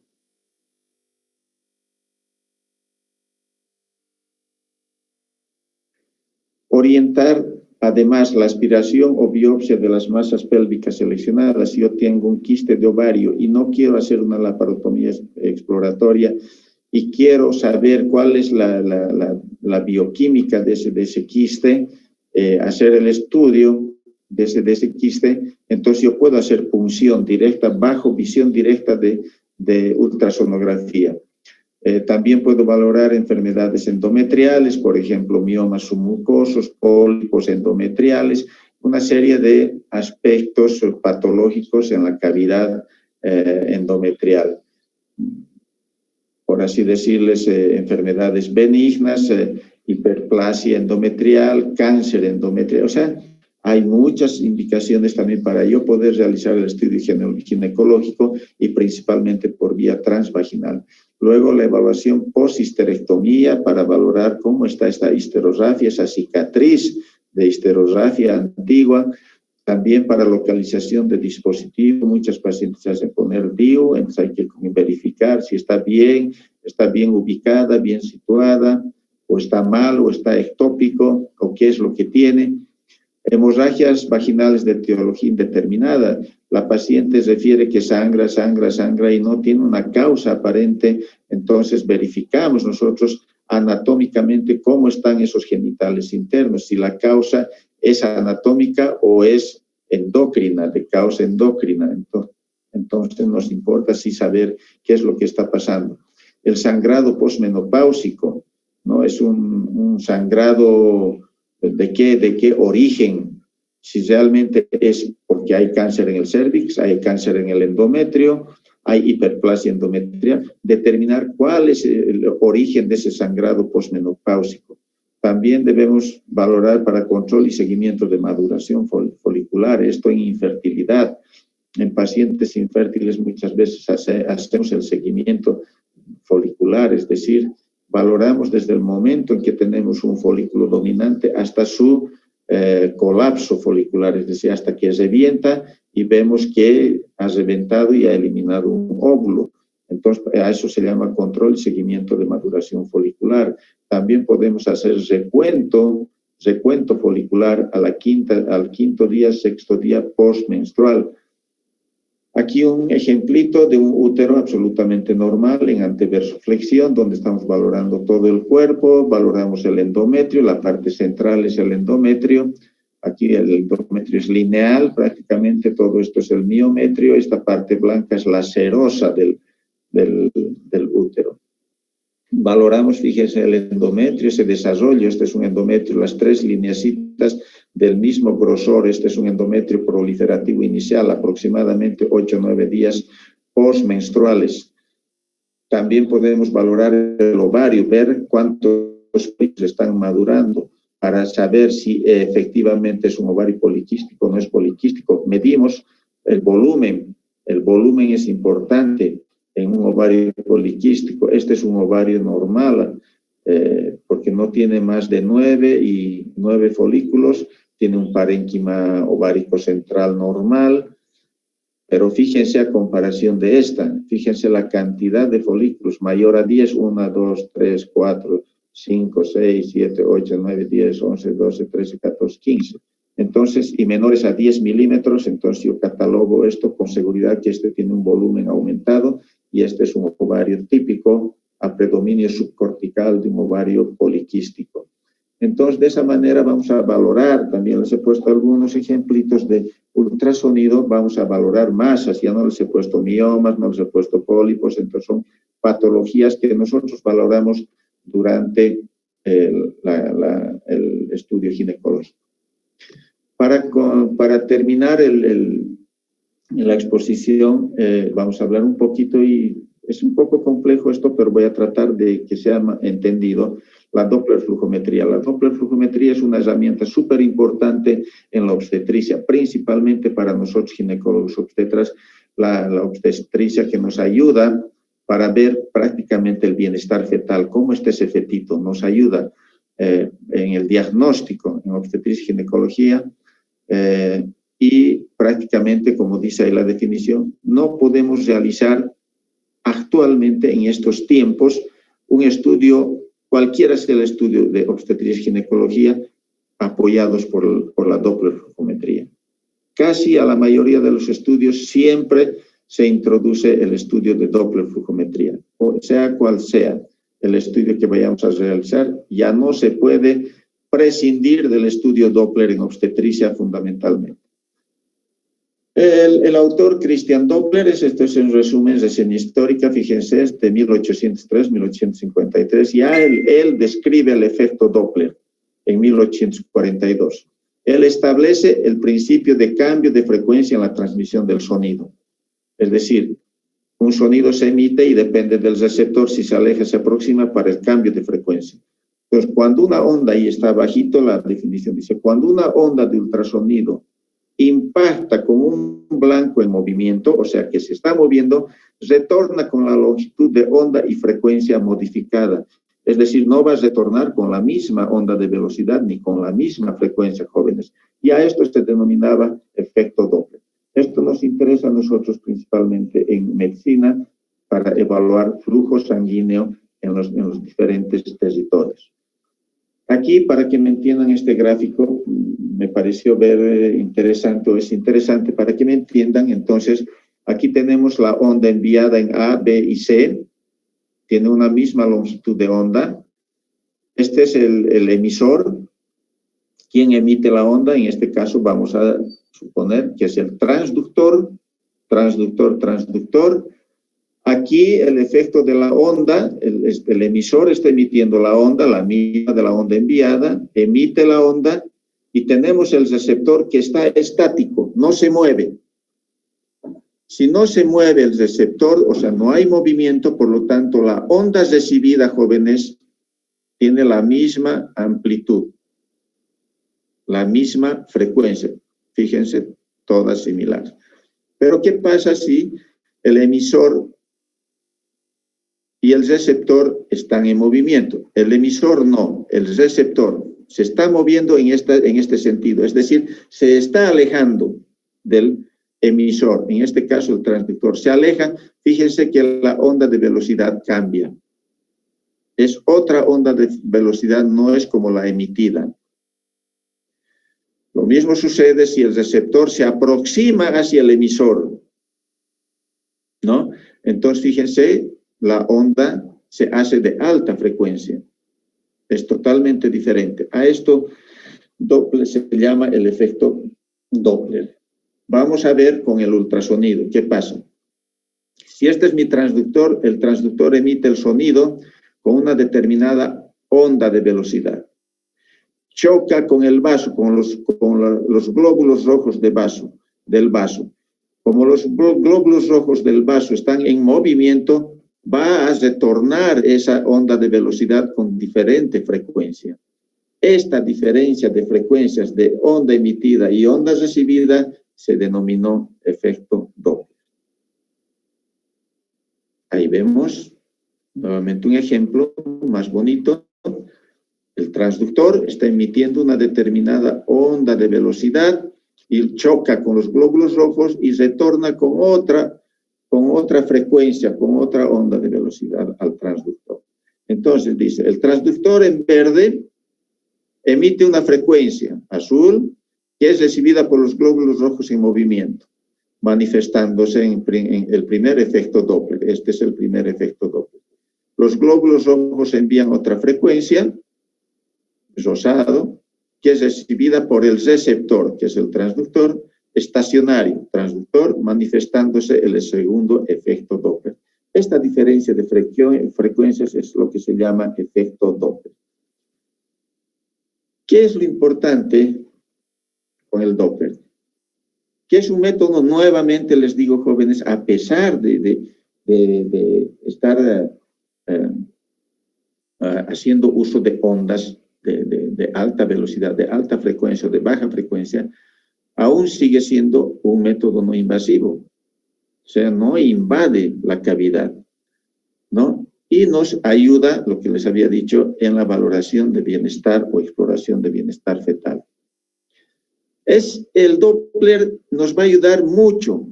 Orientar, además, la aspiración o biopsia de las masas pélvicas seleccionadas. Si yo tengo un quiste de ovario y no quiero hacer una laparotomía exploratoria y quiero saber cuál es la bioquímica de ese quiste, hacer el estudio de ese quiste, entonces yo puedo hacer punción directa bajo visión directa de ultrasonografía. También puedo valorar enfermedades endometriales, por ejemplo, miomas submucosos, pólipos endometriales, una serie de aspectos patológicos en la cavidad endometrial. Por así decirles, enfermedades benignas, hiperplasia endometrial, cáncer endometrial. O sea, hay muchas indicaciones también para yo poder realizar el estudio ginecológico y principalmente por vía transvaginal. Luego la evaluación post-histerectomía para valorar cómo está esta histerorrafia, esa cicatriz de histerorrafia antigua. También para localización de dispositivo, muchas pacientes hacen poner DIU, entonces hay que verificar si está bien ubicada, bien situada, o está mal, o está ectópico, o qué es lo que tiene. Hemorragias vaginales de etiología indeterminada. La paciente refiere que sangra y no tiene una causa aparente, entonces verificamos nosotros anatómicamente cómo están esos genitales internos, si la causa es anatómica o es endocrina, de causa endocrina. Entonces nos importa sí saber qué es lo que está pasando. El sangrado posmenopáusico, ¿no? Es un sangrado ¿de qué origen? Si realmente es porque hay cáncer en el cérvix, hay cáncer en el endometrio, hay hiperplasia endometrial, determinar cuál es el origen de ese sangrado posmenopáusico. También debemos valorar para control y seguimiento de maduración folicular, esto en infertilidad. En pacientes infértiles muchas veces hacemos el seguimiento folicular, es decir, valoramos desde el momento en que tenemos un folículo dominante hasta su colapso folicular, es decir, hasta que revienta y vemos que ha reventado y ha eliminado un óvulo. Entonces, a eso se llama control y seguimiento de maduración folicular. También podemos hacer recuento folicular al quinto día, sexto día postmenstrual. Aquí un ejemplito de un útero absolutamente normal en anteversoflexión, donde estamos valorando todo el cuerpo, valoramos el endometrio, la parte central es el endometrio, aquí el endometrio es lineal, prácticamente todo esto es el miometrio, esta parte blanca es la serosa del útero. Valoramos, fíjense, el endometrio, ese desarrollo, este es un endometrio, las tres lineecitas del mismo grosor, este es un endometrio proliferativo inicial, aproximadamente 8 o 9 días postmenstruales. También podemos valorar el ovario, ver cuántos folículos están madurando para saber si efectivamente es un ovario poliquístico o no es poliquístico. Medimos el volumen es importante en un ovario poliquístico. Este es un ovario normal, porque no tiene más de 9 folículos, tiene un parénquima ovárico central normal, pero fíjense a comparación de esta, fíjense la cantidad de folículos, mayor a 10, 1, 2, 3, 4, 5, 6, 7, 8, 9, 10, 11, 12, 13, 14, 15. Entonces, y menores a 10 milímetros, entonces yo catalogo esto con seguridad que este tiene un volumen aumentado y este es un ovario típico a predominio subcortical de un ovario poliquístico. Entonces, de esa manera vamos a valorar, también les he puesto algunos ejemplitos de ultrasonido, vamos a valorar masas, ya no les he puesto miomas, no les he puesto pólipos, entonces son patologías que nosotros valoramos durante el estudio ginecológico. Para terminar la exposición, vamos a hablar un poquito, y es un poco complejo esto, pero voy a tratar de que sea entendido, la Doppler flujometría. La Doppler flujometría es una herramienta súper importante en la obstetricia, principalmente para nosotros ginecólogos obstetras, la obstetricia que nos ayuda para ver prácticamente el bienestar fetal, cómo está ese fetito, nos ayuda en el diagnóstico en obstetricia y ginecología, y prácticamente, como dice ahí la definición, no podemos realizar actualmente en estos tiempos un estudio, cualquiera sea el estudio de obstetricia y ginecología, apoyados por la Doppler flujometría. Casi a la mayoría de los estudios siempre se introduce el estudio de Doppler flujometría, o sea cual sea el estudio que vayamos a realizar, ya no se puede prescindir del estudio Doppler en obstetricia fundamentalmente. El autor Christian Doppler, esto es en resumen, reseña histórica, fíjense, es de 1803-1853, ya él describe el efecto Doppler en 1842. Él establece el principio de cambio de frecuencia en la transmisión del sonido. Es decir, un sonido se emite y depende del receptor, si se aleja, se aproxima para el cambio de frecuencia. Entonces, cuando una onda, ahí está bajito la definición, dice, cuando una onda de ultrasonido impacta con un blanco en movimiento, o sea que se está moviendo, retorna con la longitud de onda y frecuencia modificada. Es decir, no va a retornar con la misma onda de velocidad ni con la misma frecuencia, jóvenes. Y a esto se denominaba efecto Doppler. Esto nos interesa a nosotros principalmente en medicina para evaluar flujo sanguíneo en los diferentes territorios. Aquí, para que me entiendan este gráfico, me pareció ver interesante, o es interesante para que me entiendan. Entonces, aquí tenemos la onda enviada en A, B y C, tiene una misma longitud de onda. Este es el emisor. ¿Quién emite la onda? En este caso vamos a suponer que es el transductor, transductor. Aquí el efecto de la onda, el emisor está emitiendo la onda, la misma de la onda enviada, emite la onda y tenemos el receptor que está estático, no se mueve. Si no se mueve el receptor, o sea, no hay movimiento, por lo tanto la onda recibida, jóvenes, tiene la misma amplitud, la misma frecuencia. Fíjense, todas similares. Pero ¿qué pasa si el emisor y el receptor están en movimiento? El emisor no, el receptor se está moviendo en este sentido, es decir, se está alejando del emisor, en este caso el transductor, se aleja. Fíjense que la onda de velocidad cambia. Es otra onda de velocidad, no es como la emitida. Lo mismo sucede si el receptor se aproxima hacia el emisor, ¿no? Entonces, fíjense, la onda se hace de alta frecuencia. Es totalmente diferente. A esto Doppler se llama el efecto Doppler. Vamos a ver con el ultrasonido. ¿Qué pasa? Si este es mi transductor, el transductor emite el sonido con una determinada onda de velocidad. Choca con el vaso, con los glóbulos rojos del vaso. Como los glóbulos rojos del vaso están en movimiento, va a retornar esa onda de velocidad con diferente frecuencia. Esta diferencia de frecuencias de onda emitida y onda recibida se denominó efecto Doppler. Ahí vemos nuevamente un ejemplo más bonito. El transductor está emitiendo una determinada onda de velocidad y choca con los glóbulos rojos y retorna con otra frecuencia, con otra onda de velocidad al transductor. Entonces dice, el transductor en verde emite una frecuencia azul que es recibida por los glóbulos rojos en movimiento, manifestándose en el primer efecto Doppler. Este es el primer efecto Doppler. Los glóbulos rojos envían otra frecuencia rosado, que es recibida por el receptor, que es el transductor, estacionario, transductor, manifestándose el segundo efecto Doppler. Esta diferencia de frecuencias es lo que se llama efecto Doppler. ¿Qué es lo importante con el Doppler? Que es un método, nuevamente les digo, jóvenes, a pesar de estar haciendo uso de ondas de alta velocidad, de alta frecuencia o de baja frecuencia, aún sigue siendo un método no invasivo. O sea, no invade la cavidad, ¿no? Y nos ayuda, lo que les había dicho, en la valoración de bienestar o exploración de bienestar fetal. El Doppler nos va a ayudar mucho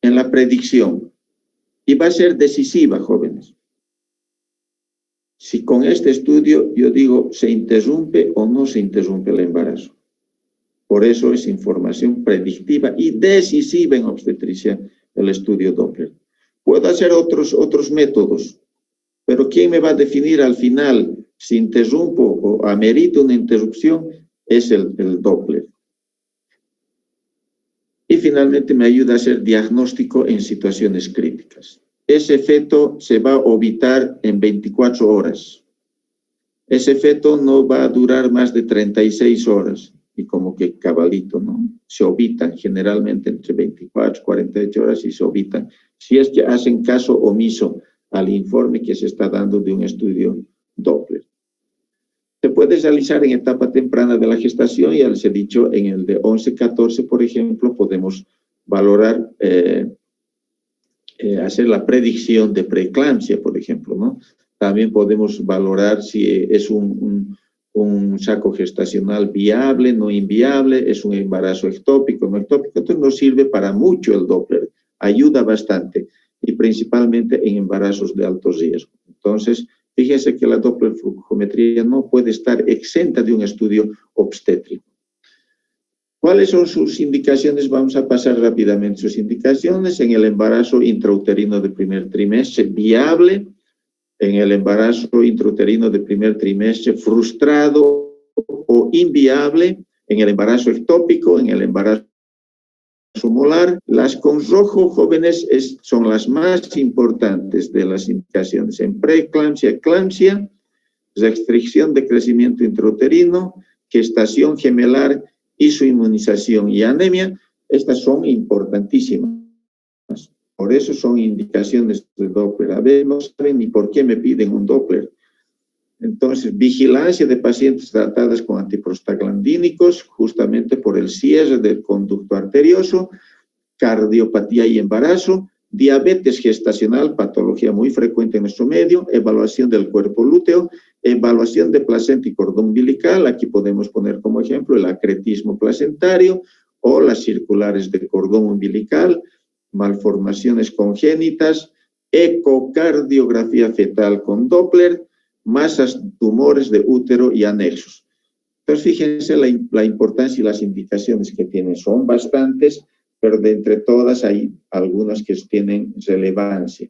en la predicción y va a ser decisiva, jóvenes. Si con este estudio, yo digo, se interrumpe o no se interrumpe el embarazo. Por eso es información predictiva y decisiva en obstetricia el estudio Doppler. Puedo hacer otros métodos, pero ¿quién me va a definir al final si interrumpo o amerito una interrupción? Es el Doppler. Y finalmente me ayuda a hacer diagnóstico en situaciones críticas. Ese feto se va a ovitar en 24 horas. Ese feto no va a durar más de 36 horas. Y como que cabalito, ¿no? Se ovitan generalmente entre 24 y 48 horas y se ovitan. Si es que hacen caso omiso al informe que se está dando de un estudio Doppler. Se puede realizar en etapa temprana de la gestación, ya les he dicho, en el de 11-14, por ejemplo, podemos valorar, hacer la predicción de preeclampsia, por ejemplo, ¿no? También podemos valorar si es un saco gestacional viable, no inviable, es un embarazo ectópico, no ectópico. Entonces nos sirve para mucho el Doppler, ayuda bastante, y principalmente en embarazos de alto riesgo. Entonces, fíjense que la Doppler flujometría no puede estar exenta de un estudio obstétrico. ¿Cuáles son sus indicaciones? Vamos a pasar rápidamente sus indicaciones. En el embarazo intrauterino de primer trimestre, viable. En el embarazo intrauterino de primer trimestre, frustrado o inviable. En el embarazo ectópico, en el embarazo molar. Las con rojo, jóvenes, son las más importantes de las indicaciones. En preeclampsia, eclampsia, restricción de crecimiento intrauterino, gestación gemelar, isoinmunización y anemia. Estas son importantísimas. Por eso son indicaciones de Doppler. A veces no saben ni por qué me piden un Doppler. Entonces, vigilancia de pacientes tratadas con antiprostaglandínicos, justamente por el cierre del conducto arterioso, cardiopatía y embarazo, diabetes gestacional, patología muy frecuente en nuestro medio, evaluación del cuerpo lúteo, evaluación de placenta y cordón umbilical. Aquí podemos poner como ejemplo el acretismo placentario o las circulares de cordón umbilical, malformaciones congénitas, ecocardiografía fetal con Doppler, masas, tumores de útero y anexos. Entonces, fíjense la importancia y las indicaciones que tienen. Son bastantes, pero de entre todas hay algunas que tienen relevancia.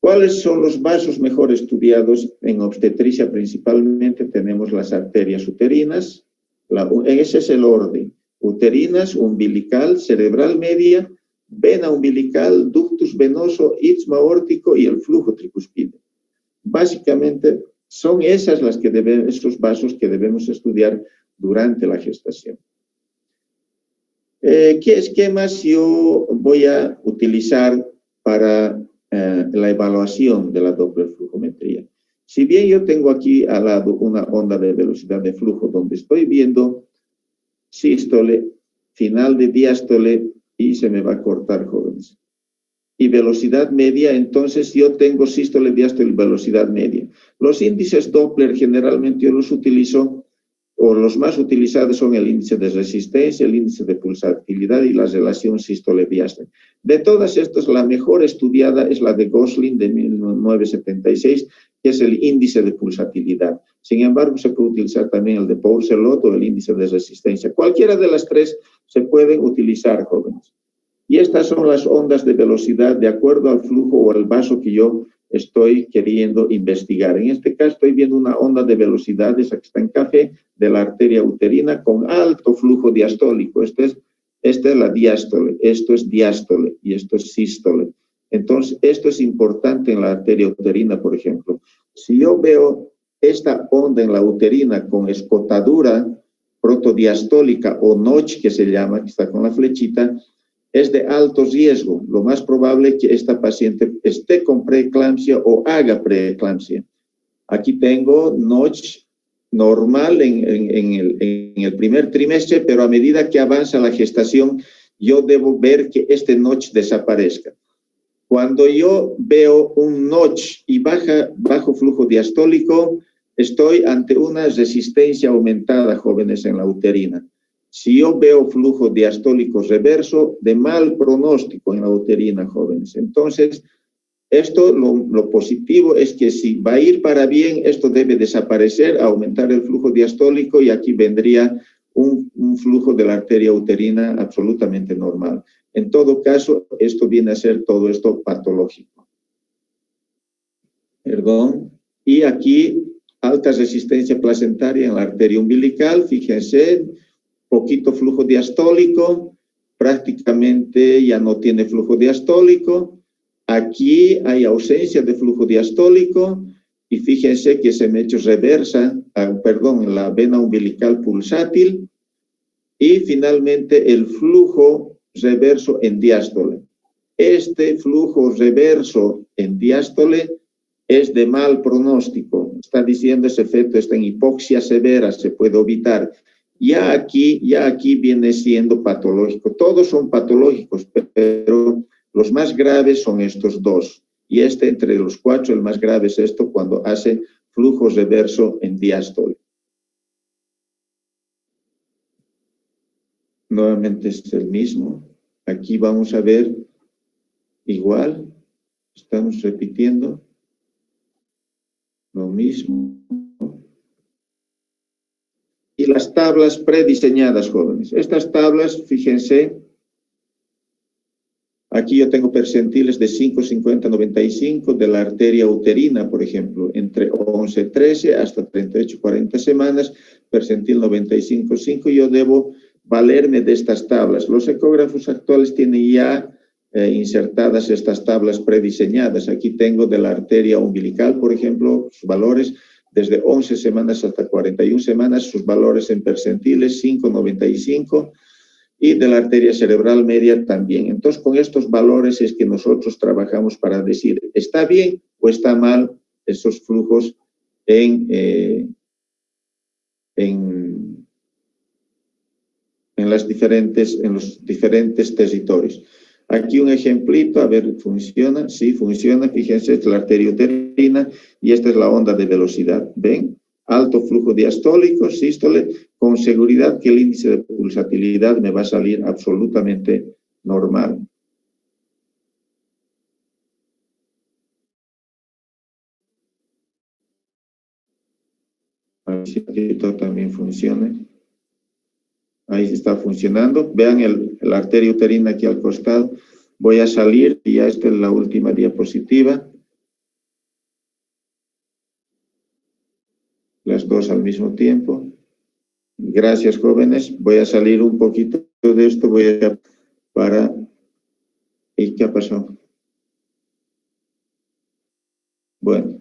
¿Cuáles son los vasos mejor estudiados en obstetricia? Principalmente tenemos las arterias uterinas, ese es el orden, uterinas, umbilical, cerebral media, vena umbilical, ductus venoso, istmo aórtico y el flujo tricuspide. Básicamente son esas esos vasos que debemos estudiar durante la gestación. ¿Qué esquemas yo voy a utilizar para la evaluación de la Doppler flujometría? Si bien yo tengo aquí al lado una onda de velocidad de flujo donde estoy viendo sístole, final de diástole y se me va a cortar, jóvenes. Y velocidad media, entonces yo tengo sístole, diástole y velocidad media. Los índices Doppler generalmente yo los utilizo, o los más utilizados son el índice de resistencia, el índice de pulsatilidad y la relación sístole-diástole. De todas estas, la mejor estudiada es la de Gosling de 1976, que es el índice de pulsatilidad. Sin embargo, se puede utilizar también el de Pourcelot o el índice de resistencia. Cualquiera de las tres se pueden utilizar, jóvenes. Y estas son las ondas de velocidad de acuerdo al flujo o al vaso que yo estoy queriendo investigar. En este caso estoy viendo una onda de velocidad, esa que está en café, de la arteria uterina con alto flujo diastólico. Esta es la diástole, esto es diástole y esto es sístole. Entonces, esto es importante en la arteria uterina, por ejemplo. Si yo veo esta onda en la uterina con escotadura protodiastólica o notch, que se llama, que está con la flechita, es de alto riesgo. Lo más probable es que esta paciente esté con preeclampsia o haga preeclampsia. Aquí tengo notch normal en el primer trimestre, pero a medida que avanza la gestación, yo debo ver que este notch desaparezca. Cuando yo veo un notch y bajo flujo diastólico, estoy ante una resistencia aumentada, jóvenes, en la uterina. Si yo veo flujo diastólico reverso, de mal pronóstico en la uterina, jóvenes. Entonces, esto, lo positivo es que si va a ir para bien, esto debe desaparecer, aumentar el flujo diastólico y aquí vendría un flujo de la arteria uterina absolutamente normal. En todo caso, esto viene a ser todo esto patológico. Perdón. Y aquí, alta resistencia placentaria en la arteria umbilical, fíjense, poquito flujo diastólico, prácticamente ya no tiene flujo diastólico. Aquí hay ausencia de flujo diastólico y fíjense que se me ha hecho reversa, en la vena umbilical pulsátil y finalmente el flujo reverso en diástole. Este flujo reverso en diástole es de mal pronóstico. Está diciendo ese efecto está en hipoxia severa, se puede evitar. Ya aquí viene siendo patológico. Todos son patológicos, pero los más graves son estos dos. Y entre los cuatro, el más grave es esto cuando hace flujo reverso en diástole. Nuevamente es el mismo. Aquí vamos a ver igual. Estamos repitiendo lo mismo. Y las tablas prediseñadas, jóvenes. Estas tablas, fíjense, aquí yo tengo percentiles de 5, 50, 95 de la arteria uterina, por ejemplo, entre 11, 13 hasta 38, 40 semanas, percentil 95, 5, yo debo valerme de estas tablas. Los ecógrafos actuales tienen ya insertadas estas tablas prediseñadas. Aquí tengo de la arteria umbilical, por ejemplo, sus valores desde 11 semanas hasta 41 semanas, sus valores en percentiles 5, 95, y de la arteria cerebral media también. Entonces, con estos valores es que nosotros trabajamos para decir, ¿está bien o está mal esos flujos en los diferentes territorios? Aquí un ejemplito, a ver, ¿funciona? Sí, funciona. Fíjense, esta es la arteria uterina y esta es la onda de velocidad. ¿Ven? Alto flujo diastólico, sístole, con seguridad que el índice de pulsatilidad me va a salir absolutamente normal. A ver si esto también funciona. Ahí está funcionando. Vean la arteria uterina aquí al costado. Voy a salir y ya esta es la última diapositiva. Las dos al mismo tiempo. Gracias, jóvenes. Voy a salir un poquito de esto. Voy a para... ¿Y qué ha pasado? Bueno.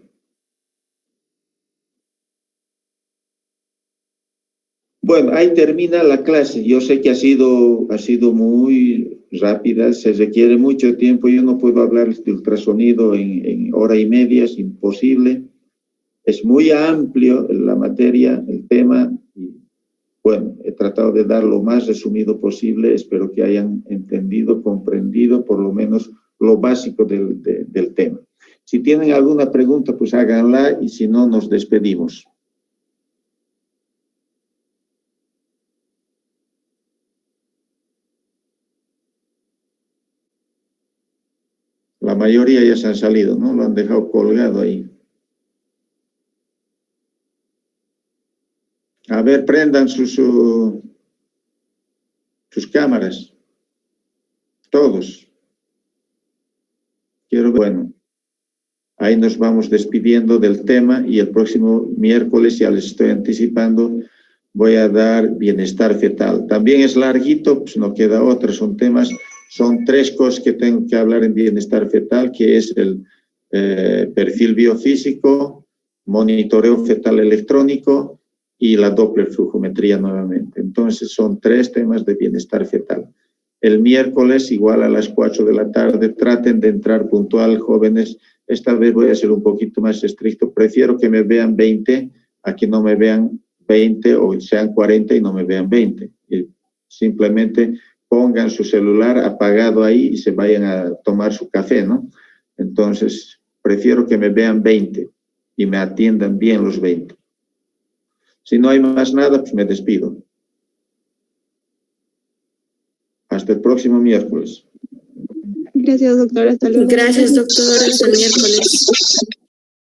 Bueno, ahí termina la clase. Yo sé que ha sido muy rápida, se requiere mucho tiempo. Yo no puedo hablar de ultrasonido en hora y media, es imposible. Es muy amplio la materia, el tema. Y, bueno, he tratado de dar lo más resumido posible. Espero que hayan entendido, comprendido por lo menos lo básico del tema. Si tienen alguna pregunta, pues háganla y si no, nos despedimos. La mayoría ya se han salido, ¿no? Lo han dejado colgado ahí. A ver, prendan sus cámaras. Todos. Bueno, ahí nos vamos despidiendo del tema y el próximo miércoles, ya les estoy anticipando, voy a dar bienestar fetal. También es larguito, pues no queda otra, son 3 cosas que tengo que hablar en bienestar fetal, que es el perfil biofísico, monitoreo fetal electrónico y la Doppler flujometría nuevamente. Entonces son 3 temas de bienestar fetal. El miércoles, igual a las 4 de la tarde, traten de entrar puntual, jóvenes. Esta vez voy a ser un poquito más estricto. Prefiero que me vean 20 a que no me vean 20 o sean 40 y no me vean 20. Y simplemente pongan su celular apagado ahí y se vayan a tomar su café, ¿no? Entonces, prefiero que me vean 20 y me atiendan bien los 20. Si no hay más nada, pues me despido. Hasta el próximo miércoles. Gracias, doctor. Hasta luego. Gracias, doctor. Hasta el miércoles.